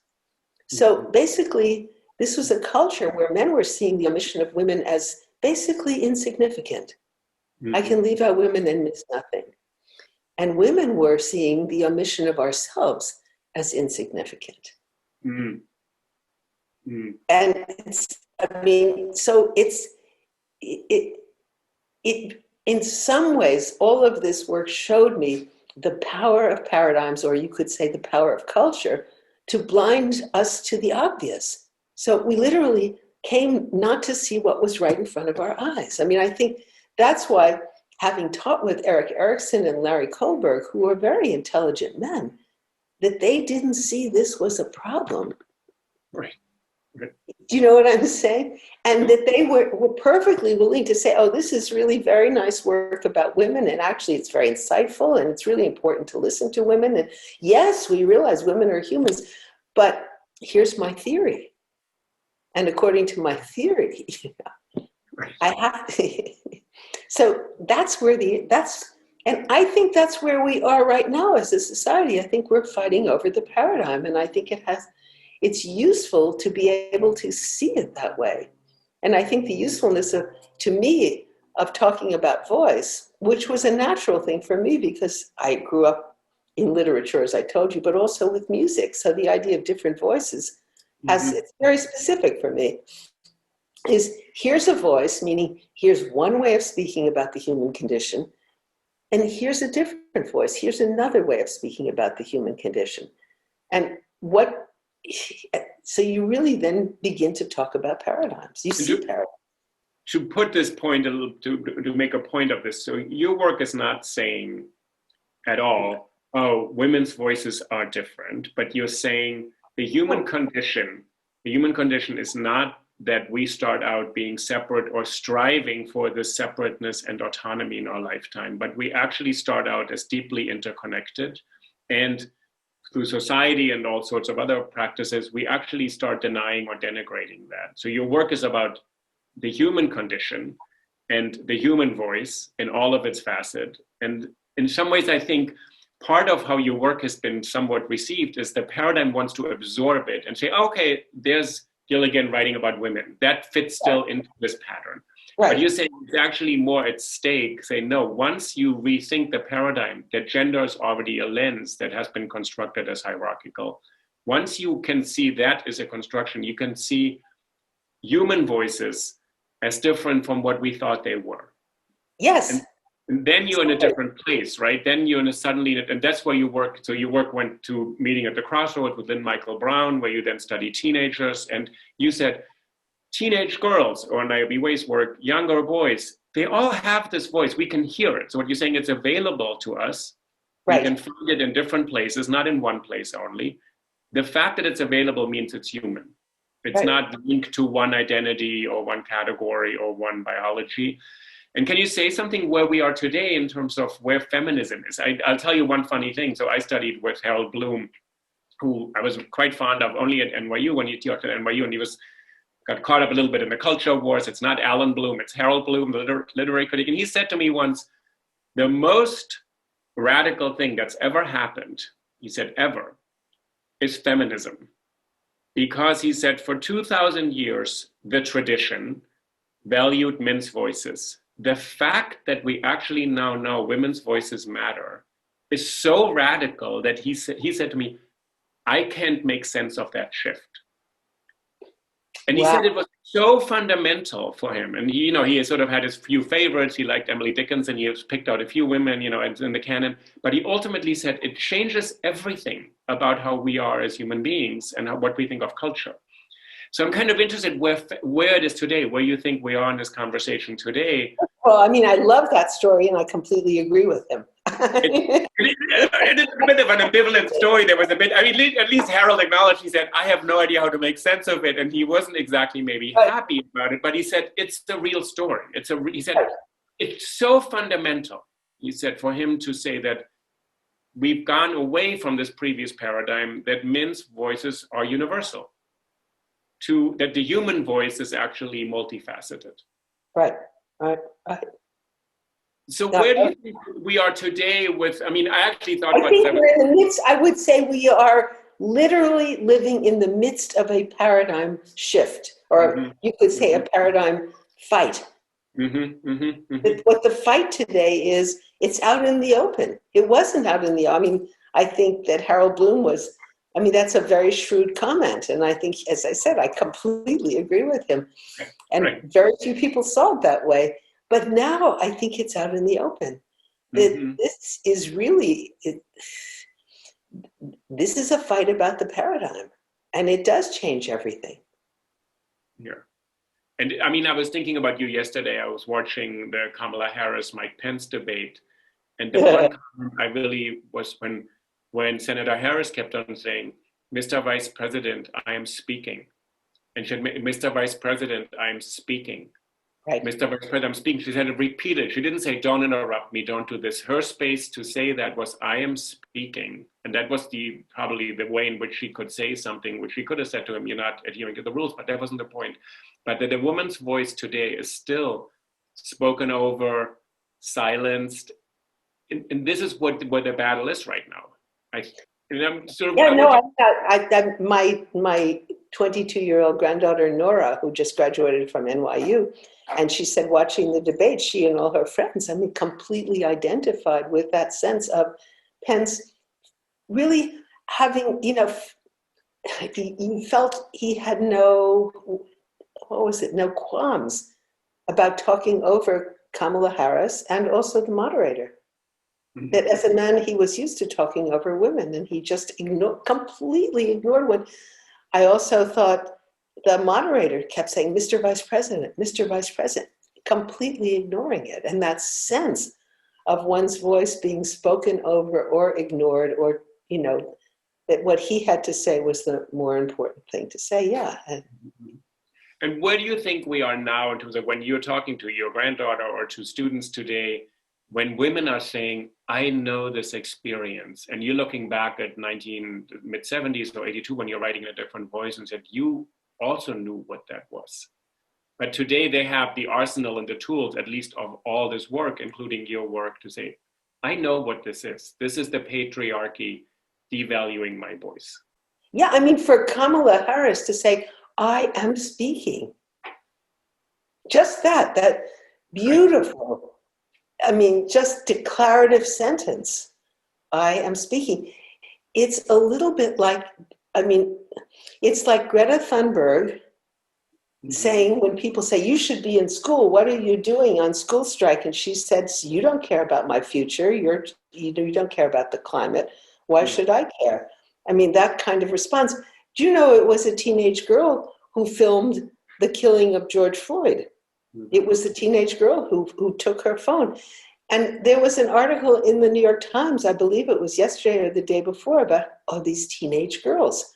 So basically, this was a culture where men were seeing the omission of women as basically insignificant. Mm-hmm. I can leave out women and miss nothing. And women were seeing the omission of ourselves as insignificant. Mm-hmm. Mm-hmm. And it in some ways, all of this work showed me the power of paradigms, or you could say the power of culture, to blind us to the obvious. So we literally came not to see what was right in front of our eyes. I think that's why, having taught with Erik Erikson and Larry Kohlberg, who are very intelligent men, that they didn't see this was a problem. Right. Do you know what I'm saying? And that they were perfectly willing to say, oh, this is really very nice work about women, and actually it's very insightful, and it's really important to listen to women. And yes, we realize women are humans, but here's my theory. And according to my theory, I have to. So and I think that's where we are right now as a society. I think we're fighting over the paradigm, and I think it's useful to be able to see it that way. And I think the usefulness to me of talking about voice, which was a natural thing for me because I grew up in literature, as I told you, but also with music. So the idea of different voices it's very specific for me, is here's a voice, meaning here's one way of speaking about the human condition, and here's a different voice. Here's another way of speaking about the human condition. So you really then begin to talk about paradigms. You see paradigms. To put this point a little, to make a point of this, so your work is not saying at all, oh, women's voices are different, but you're saying the human condition is not that we start out being separate or striving for this separateness and autonomy in our lifetime, but we actually start out as deeply interconnected, and through society and all sorts of other practices, we actually start denying or denigrating that. So your work is about the human condition and the human voice in all of its facets. And in some ways, I think part of how your work has been somewhat received is the paradigm wants to absorb it and say, okay, there's Gilligan writing about women. That fits still into this pattern. But you're Right. saying it's actually more at stake. Say, no, once you rethink the paradigm that gender is already a lens that has been constructed as hierarchical, once you can see that as a construction, you can see human voices as different from what we thought they were. Yes. And then you're in a different place, right? Then you're in a suddenly, and that's where you work. So your work went to Meeting at the Crossroads with Lynn Michael Brown, where you then study teenagers. And you said, teenage girls, or Naomi Wei's work, younger boys, they all have this voice. We can hear it. So what you're saying, it's available to us. We can Right. find it in different places, not in one place only. The fact that it's available means it's human. It's Right. not linked to one identity or one category or one biology. And can you say something where we are today in terms of where feminism is? I'll tell you one funny thing. So I studied with Harold Bloom, who I was quite fond of only at NYU when he taught at NYU, and he got caught up a little bit in the culture wars. It's not Alan Bloom, it's Harold Bloom, the literary critic. And he said to me once, the most radical thing that's ever happened, he said, ever, is feminism. Because he said, for 2,000 years, the tradition valued men's voices. The fact that we actually now know women's voices matter is so radical that he said to me, I can't make sense of that shift. And he Wow. said it was so fundamental for him. And he, he sort of had his few favorites. He liked Emily Dickinson. He has picked out a few women, in the canon. But he ultimately said it changes everything about how we are as human beings and what we think of culture. So I'm kind of interested where it is today, where you think we are in this conversation today. Well, I mean, I love that story, and I completely agree with him. It is a bit of an ambivalent story. There was a bit, at least Harold acknowledged, he said, I have no idea how to make sense of it. And he wasn't exactly maybe happy about it, but he said, it's the real story. He said, it's so fundamental, he said, for him to say that we've gone away from this previous paradigm that men's voices are universal, to that the human voice is actually multifaceted. Right. So where do you think we are today with, I actually thought I think we're in the midst, I would say we are literally living in the midst of a paradigm shift, or you could say a paradigm fight. What the fight today is, it's out in the open. It wasn't out in the, I think that Harold Bloom was, that's a very shrewd comment. And I think, as I said, I completely agree with him. And very few people saw it that way. But now I think it's out in the open. This is really, this is a fight about the paradigm. And it does change everything. Yeah. And I was thinking about you yesterday. I was watching the Kamala Harris-Mike Pence debate. And the one comment I really was when Senator Harris kept on saying, Mr. Vice President, I am speaking. And she said, Mr. Vice President, I am speaking. Right. Mr. Vice President, I'm speaking. She said it repeated. She didn't say, don't interrupt me, don't do this. Her space to say that was, I am speaking. And that was probably the way in which she could say something, which she could have said to him, you're not adhering to the rules, but that wasn't the point. But that a woman's voice today is still spoken over, silenced. And this is what the battle is right now. My 22-year-old granddaughter, Nora, who just graduated from NYU, and she said watching the debate, she and all her friends, completely identified with that sense of Pence really having, he felt he had no qualms about talking over Kamala Harris and also the moderator. That as a man, he was used to talking over women, and he just completely ignored what I also thought the moderator kept saying, Mr. Vice President, completely ignoring it. And that sense of one's voice being spoken over or ignored, or, that what he had to say was the more important thing to say. Yeah. And where do you think we are now in terms of when you're talking to your granddaughter or to students today, when women are saying, I know this experience, and you're looking back at mid-70s or 82 when you're writing in a different voice and said, you also knew what that was. But today they have the arsenal and the tools, at least of all this work, including your work, to say, I know what this is. This is the patriarchy devaluing my voice. Yeah, for Kamala Harris to say, I am speaking. just that beautiful, I mean, just declarative sentence, I am speaking. It's a little bit like, I mean, it's like Greta Thunberg saying, when people say, you should be in school, what are you doing on school strike? And she said, you don't care about my future. You don't care about the climate. Why should I care? I mean, that kind of response. Do you know it was a teenage girl who filmed the killing of George Floyd? It was the teenage girl who took her phone. And there was an article in the New York Times, I believe it was yesterday or the day before, about, oh, these teenage girls.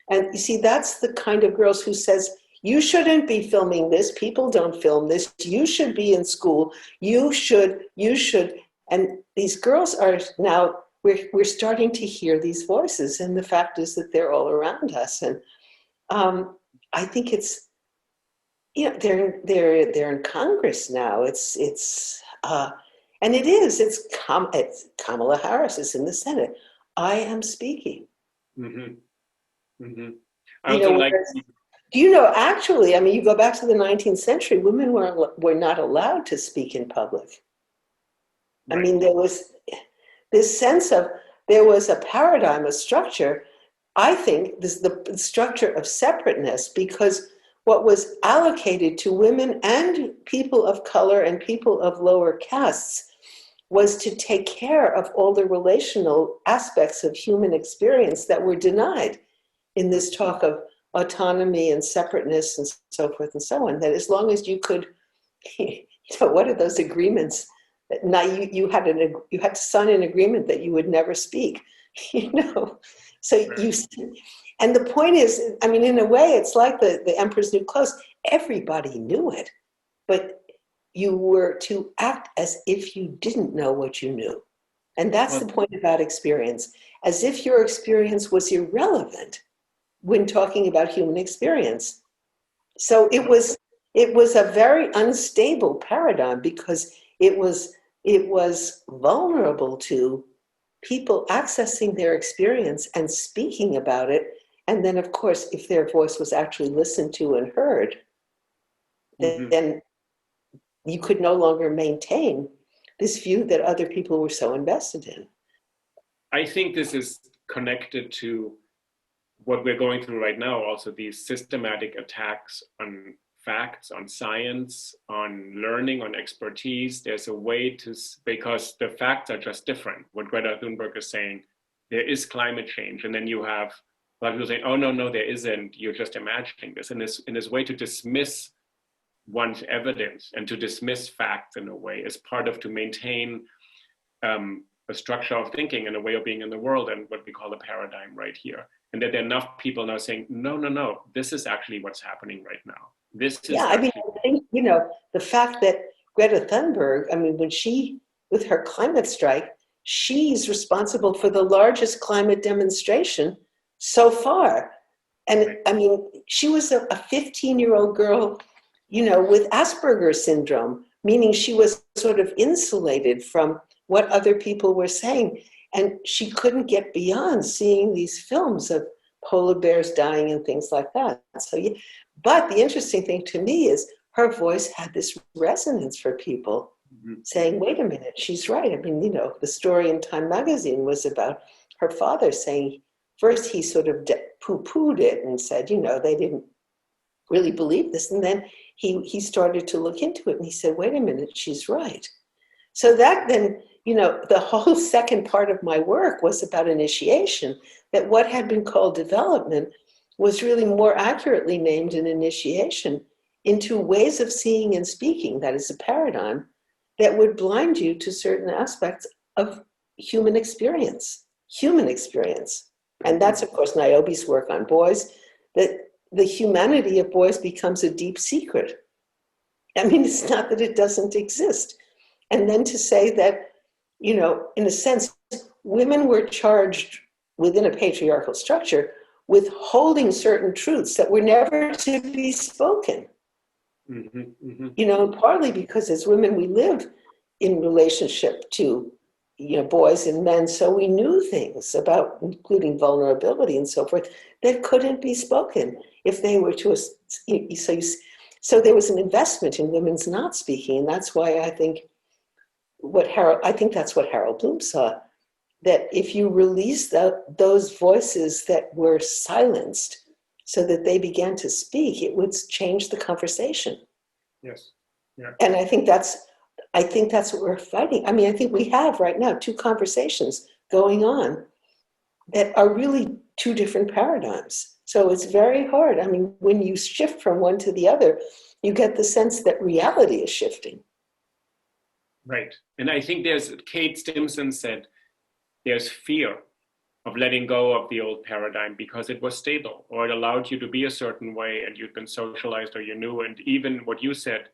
And you see, that's the kind of girls who says, you shouldn't be filming this. People don't film this. You should be in school. You should. And these girls are now, we're starting to hear these voices. And the fact is that they're all around us. And I think it's, you know, they're in Congress now. And it's Kamala Harris is in the Senate. I am speaking. Mm-hmm. Mm-hmm. I also like. Do you know, actually, I mean, you go back to the 19th century, women were not allowed to speak in public. Right. I mean, there was this sense of, there was a paradigm, a structure, I think, the structure of separateness, because what was allocated to women and people of color and people of lower castes was to take care of all the relational aspects of human experience that were denied in this talk of autonomy and separateness and so forth and so on. That as long as you could, you know, what are those agreements? Now you had to sign an agreement that you would never speak, you know. So you, and the point is, I mean, in a way, it's like the emperor's new clothes. Everybody knew it, but you were to act as if you didn't know what you knew. And that's the point about experience, as if your experience was irrelevant when talking about human experience. So it was a very unstable paradigm, because it was vulnerable to people accessing their experience and speaking about it. And then, of course, if their voice was actually listened to and heard, then you could no longer maintain this view that other people were so invested in. I think this is connected to what we're going through right now, also these systematic attacks on facts, on science, on learning, on expertise. There's a way to, because the facts are just different. What Greta Thunberg is saying, there is climate change. And then you have a lot of people saying, oh, no, there isn't. You're just imagining this. And this way to dismiss one's evidence and to dismiss facts in a way is part of to maintain a structure of thinking and a way of being in the world, and what we call a paradigm right here. And that there are enough people now saying, no, this is actually what's happening right now. This is I mean, I think, you know, the fact that Greta Thunberg, I mean, with her climate strike, she's responsible for the largest climate demonstration so far. And I mean, she was a 15-year-old girl, you know, with Asperger's syndrome, meaning she was sort of insulated from what other people were saying. And she couldn't get beyond seeing these films of polar bears dying and things like that. So, yeah. But the interesting thing to me is her voice had this resonance for people saying, wait a minute, she's right. I mean, you know, the story in Time magazine was about her father saying, first he sort of poo-pooed it and said, you know, they didn't really believe this. And then he started to look into it and he said, wait a minute, she's right. So that then, you know, the whole second part of my work was about initiation, that what had been called development was really more accurately named an initiation into ways of seeing and speaking, that is a paradigm, that would blind you to certain aspects of human experience. And that's, of course, Niobe's work on boys, that the humanity of boys becomes a deep secret. I mean, it's not that it doesn't exist. And then to say that, you know, in a sense, women were charged within a patriarchal structure with holding certain truths that were never to be spoken. You know, partly because as women, we live in relationship to, you know, boys and men, so we knew things about, including vulnerability and so forth, that couldn't be spoken if they were to, So there was an investment in women's not speaking, and that's why I think that's what Harold Bloom saw, that if you release those voices that were silenced so that they began to speak, it would change the conversation. Yes. Yeah. And I think that's what we're fighting. I mean, I think we have right now 2 conversations going on that are really 2 different paradigms. So it's very hard. I mean, when you shift from one to the other, you get the sense that reality is shifting. Right. And I think Kate Stimson said, there's fear of letting go of the old paradigm because it was stable, or it allowed you to be a certain way and you'd been socialized, or you knew. And even what you said,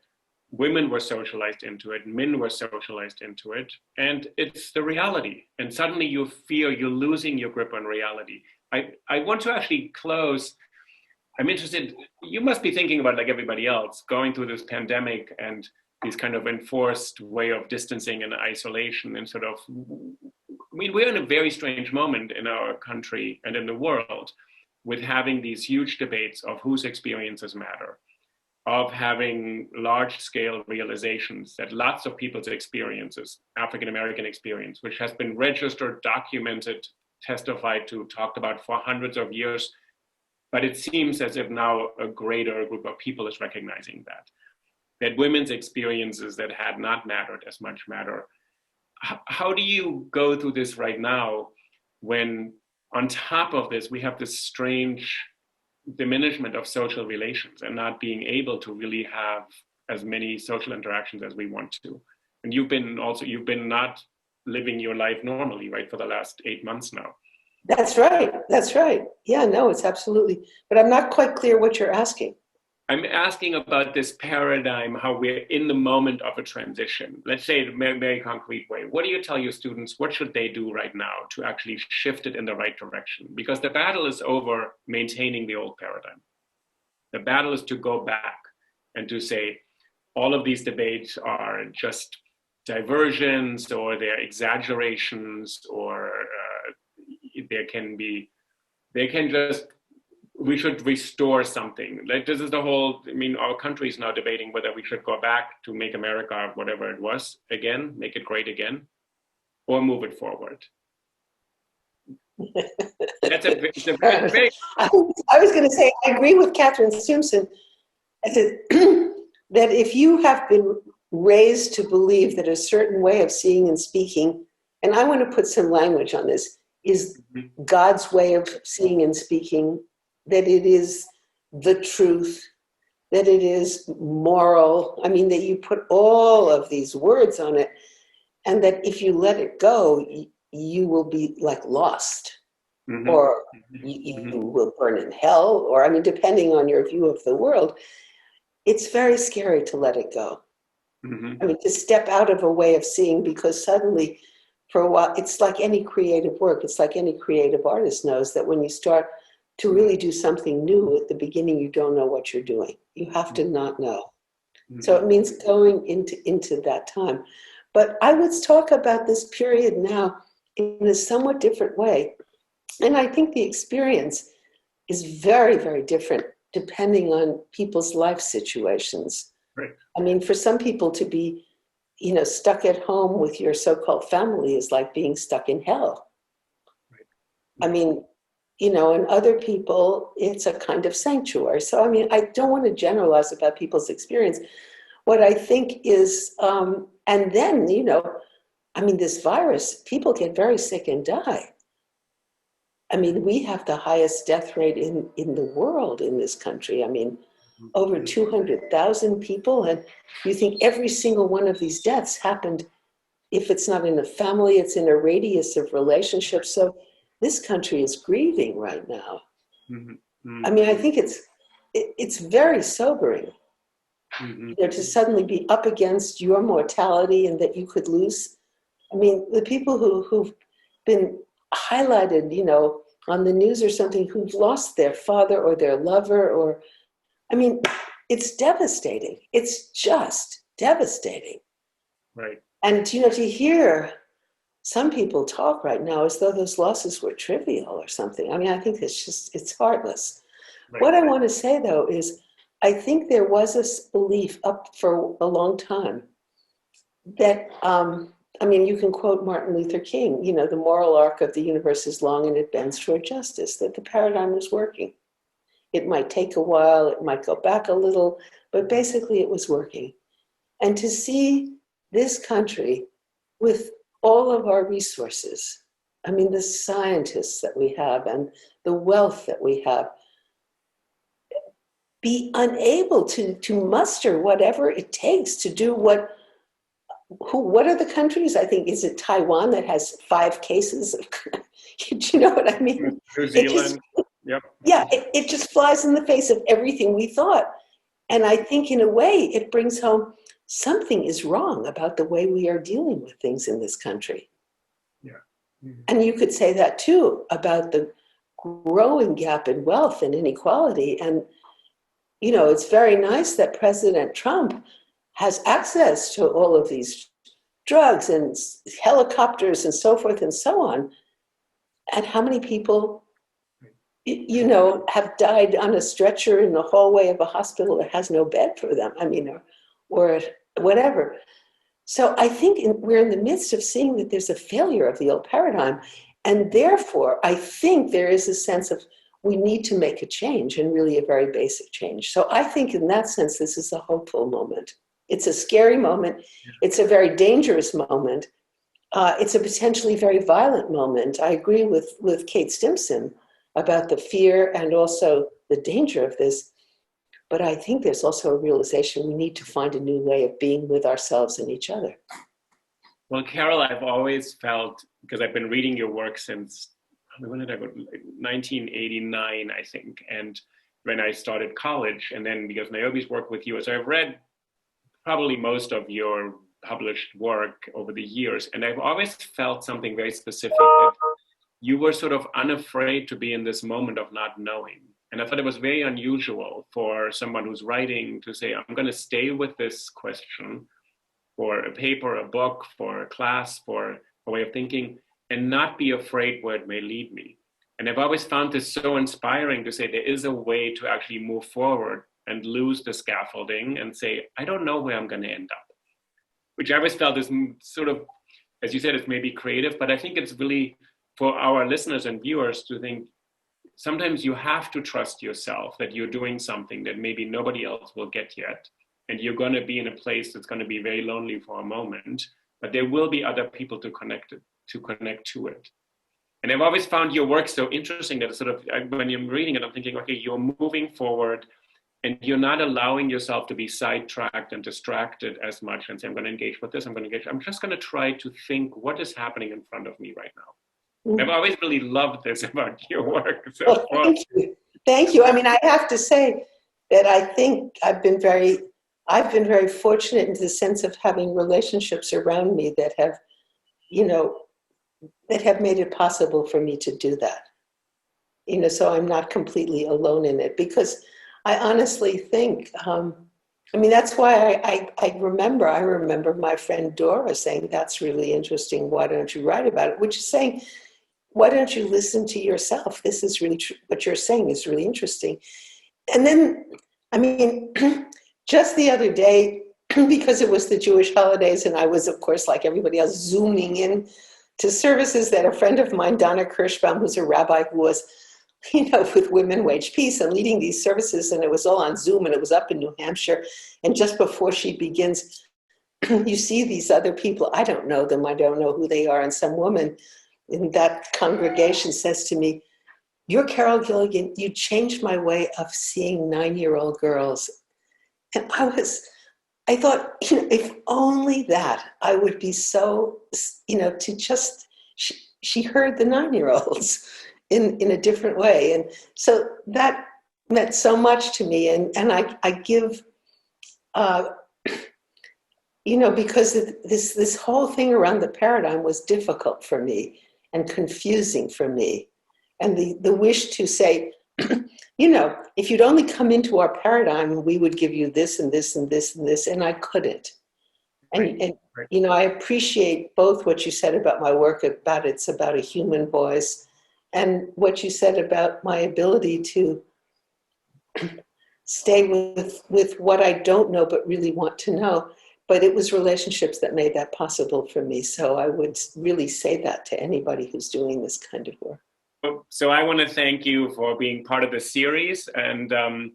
women were socialized into it, men were socialized into it, and it's the reality. And suddenly you fear you're losing your grip on reality. I want to actually close. I'm interested, you must be thinking about, like everybody else, going through this pandemic and this kind of enforced way of distancing and isolation and sort of, I mean, we're in a very strange moment in our country and in the world with having these huge debates of whose experiences matter, of having large scale realizations that lots of people's experiences, African-American experience, which has been registered, documented, testified to, talked about for hundreds of years, but it seems as if now a greater group of people is recognizing that women's experiences that had not mattered as much matter. How do you go through this right now when on top of this, we have this strange diminishment of social relations and not being able to really have as many social interactions as we want to? And you've been not living your life normally, right, for the last 8 months now. That's right. That's right. Yeah, no, it's absolutely. But I'm not quite clear what you're asking. I'm asking about this paradigm, how we're in the moment of a transition. Let's say in a very concrete way. What do you tell your students? What should they do right now to actually shift it in the right direction? Because the battle is over maintaining the old paradigm. The battle is to go back and to say, all of these debates are just diversions, or they're exaggerations, or we should restore something. Like, this is the whole, I mean, our country is now debating whether we should go back to make America whatever it was again, make it great again, or move it forward. It's a very I was going to say, I agree with Catherine Simpson. I said that if you have been raised to believe that a certain way of seeing and speaking, and I want to put some language on this, is God's way of seeing and speaking, that it is the truth, that it is moral. I mean, that you put all of these words on it, and that if you let it go, you will be like lost, or you will burn in hell, or, I mean, depending on your view of the world. It's very scary to let it go. I mean, to step out of a way of seeing, because suddenly, for a while, it's like any creative work. It's like any creative artist knows that when you start to really do something new, at the beginning, you don't know what you're doing. You have to not know. So it means going into that time. But I would talk about this period now in a somewhat different way. And I think the experience is very, very different depending on people's life situations. Right. I mean, for some people to be, stuck at home with your so-called family is like being stuck in hell. Right. I mean, and other people, it's a kind of sanctuary. So, I mean, I don't want to generalize about people's experience. What I think is, and then, I mean, this virus, people get very sick and die. I mean, we have the highest death rate in the world in this country. I mean, over 200,000 people. And you think every single one of these deaths happened, if it's not in a family, it's in a radius of relationships. So this country is grieving right now. I mean, I think it's very sobering, to suddenly be up against your mortality and that you could lose. I mean, the people who've been highlighted, on the news or something, who've lost their father or their lover, or, I mean, it's devastating. It's just devastating. Right. And, to hear some people talk right now as though those losses were trivial or something. I mean, I think it's heartless. Right. What I want to say, though, is I think there was a belief up for a long time that, I mean, you can quote Martin Luther King, you know, the moral arc of the universe is long and it bends toward justice, that the paradigm was working. It might take a while, it might go back a little, but basically it was working. And to see this country with all of our resources, I mean, the scientists that we have and the wealth that we have, be unable to muster whatever it takes to do what are the countries? I think, is it Taiwan that has 5 cases of, do you know what I mean? New Zealand. Yep. Yeah, it just flies in the face of everything we thought. And I think in a way it brings home something is wrong about the way we are dealing with things in this country. Yeah. Mm-hmm. And you could say that too about the growing gap in wealth and inequality. And, you know, it's very nice that President Trump has access to all of these drugs and helicopters and so forth and so on. And how many people, you know, have died on a stretcher in the hallway of a hospital that has no bed for them, I mean, or whatever. So I think we're in the midst of seeing that there's a failure of the old paradigm. And therefore, I think there is a sense of we need to make a change, and really a very basic change. So I think in that sense, this is a hopeful moment. It's a scary moment. It's a very dangerous moment. It's a potentially very violent moment. I agree with Kate Stimson about the fear and also the danger of this. But I think there's also a realization we need to find a new way of being with ourselves and each other. Well, Carol, I've always felt, because I've been reading your work since, when did I go? 1989, I think. And when I started college, and then because Niobe's worked with you, so I've read probably most of your published work over the years. And I've always felt something very specific, that you were sort of unafraid to be in this moment of not knowing. And I thought it was very unusual for someone who's writing to say, I'm going to stay with this question for a paper, a book, for a class, for a way of thinking, and not be afraid where it may lead me. And I've always found this so inspiring to say there is a way to actually move forward and lose the scaffolding and say, I don't know where I'm going to end up, which I always felt is sort of, as you said, it's maybe creative, but I think it's really for our listeners and viewers to think, sometimes you have to trust yourself that you're doing something that maybe nobody else will get yet. And you're going to be in a place that's going to be very lonely for a moment, but there will be other people to connect to it. And I've always found your work so interesting that it's sort of, when you're reading it, I'm thinking, okay, you're moving forward and you're not allowing yourself to be sidetracked and distracted as much and say, I'm going to engage with this, I'm just going to try to think what is happening in front of me right now. Mm-hmm. I've always really loved this about your work. So, well, thank you. Thank you. I mean, I have to say that I think I've been very fortunate in the sense of having relationships around me that have, you know, that have made it possible for me to do that. You know, so I'm not completely alone in it, because I honestly think, I mean, that's why I remember my friend Dora saying, that's really interesting, why don't you write about it? Which is saying, why don't you listen to yourself? This is really what you're saying is really interesting. And then, I mean, just the other day, because it was the Jewish holidays, and I was, of course, like everybody else, zooming in to services that a friend of mine, Donna Kirschbaum, who's a rabbi who was, you know, with Women Wage Peace and leading these services, and it was all on Zoom, and it was up in New Hampshire. And just before she begins, you see these other people. I don't know them. I don't know who they are. And some woman in that congregation says to me, "You're Carol Gilligan. You changed my way of seeing 9-year-old girls." And I thought, you know, if only that, I would be so, you know, to just, she heard the 9-year-olds in a different way. And so that meant so much to me. And I give, you know, because this whole thing around the paradigm was difficult for me and confusing for me. And the wish to say, you know, if you'd only come into our paradigm, we would give you this and this and this and this, and I couldn't. And you know, I appreciate both what you said about my work, about it's about a human voice, and what you said about my ability to stay with what I don't know but really want to know. But it was relationships that made that possible for me. So I would really say that to anybody who's doing this kind of work. So I want to thank you for being part of the series, and on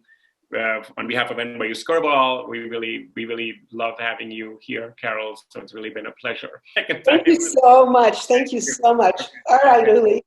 behalf of NYU Skirball, we really love having you here, Carol. So it's really been a pleasure. Thank you so much. Thank you so much. All right, Uli.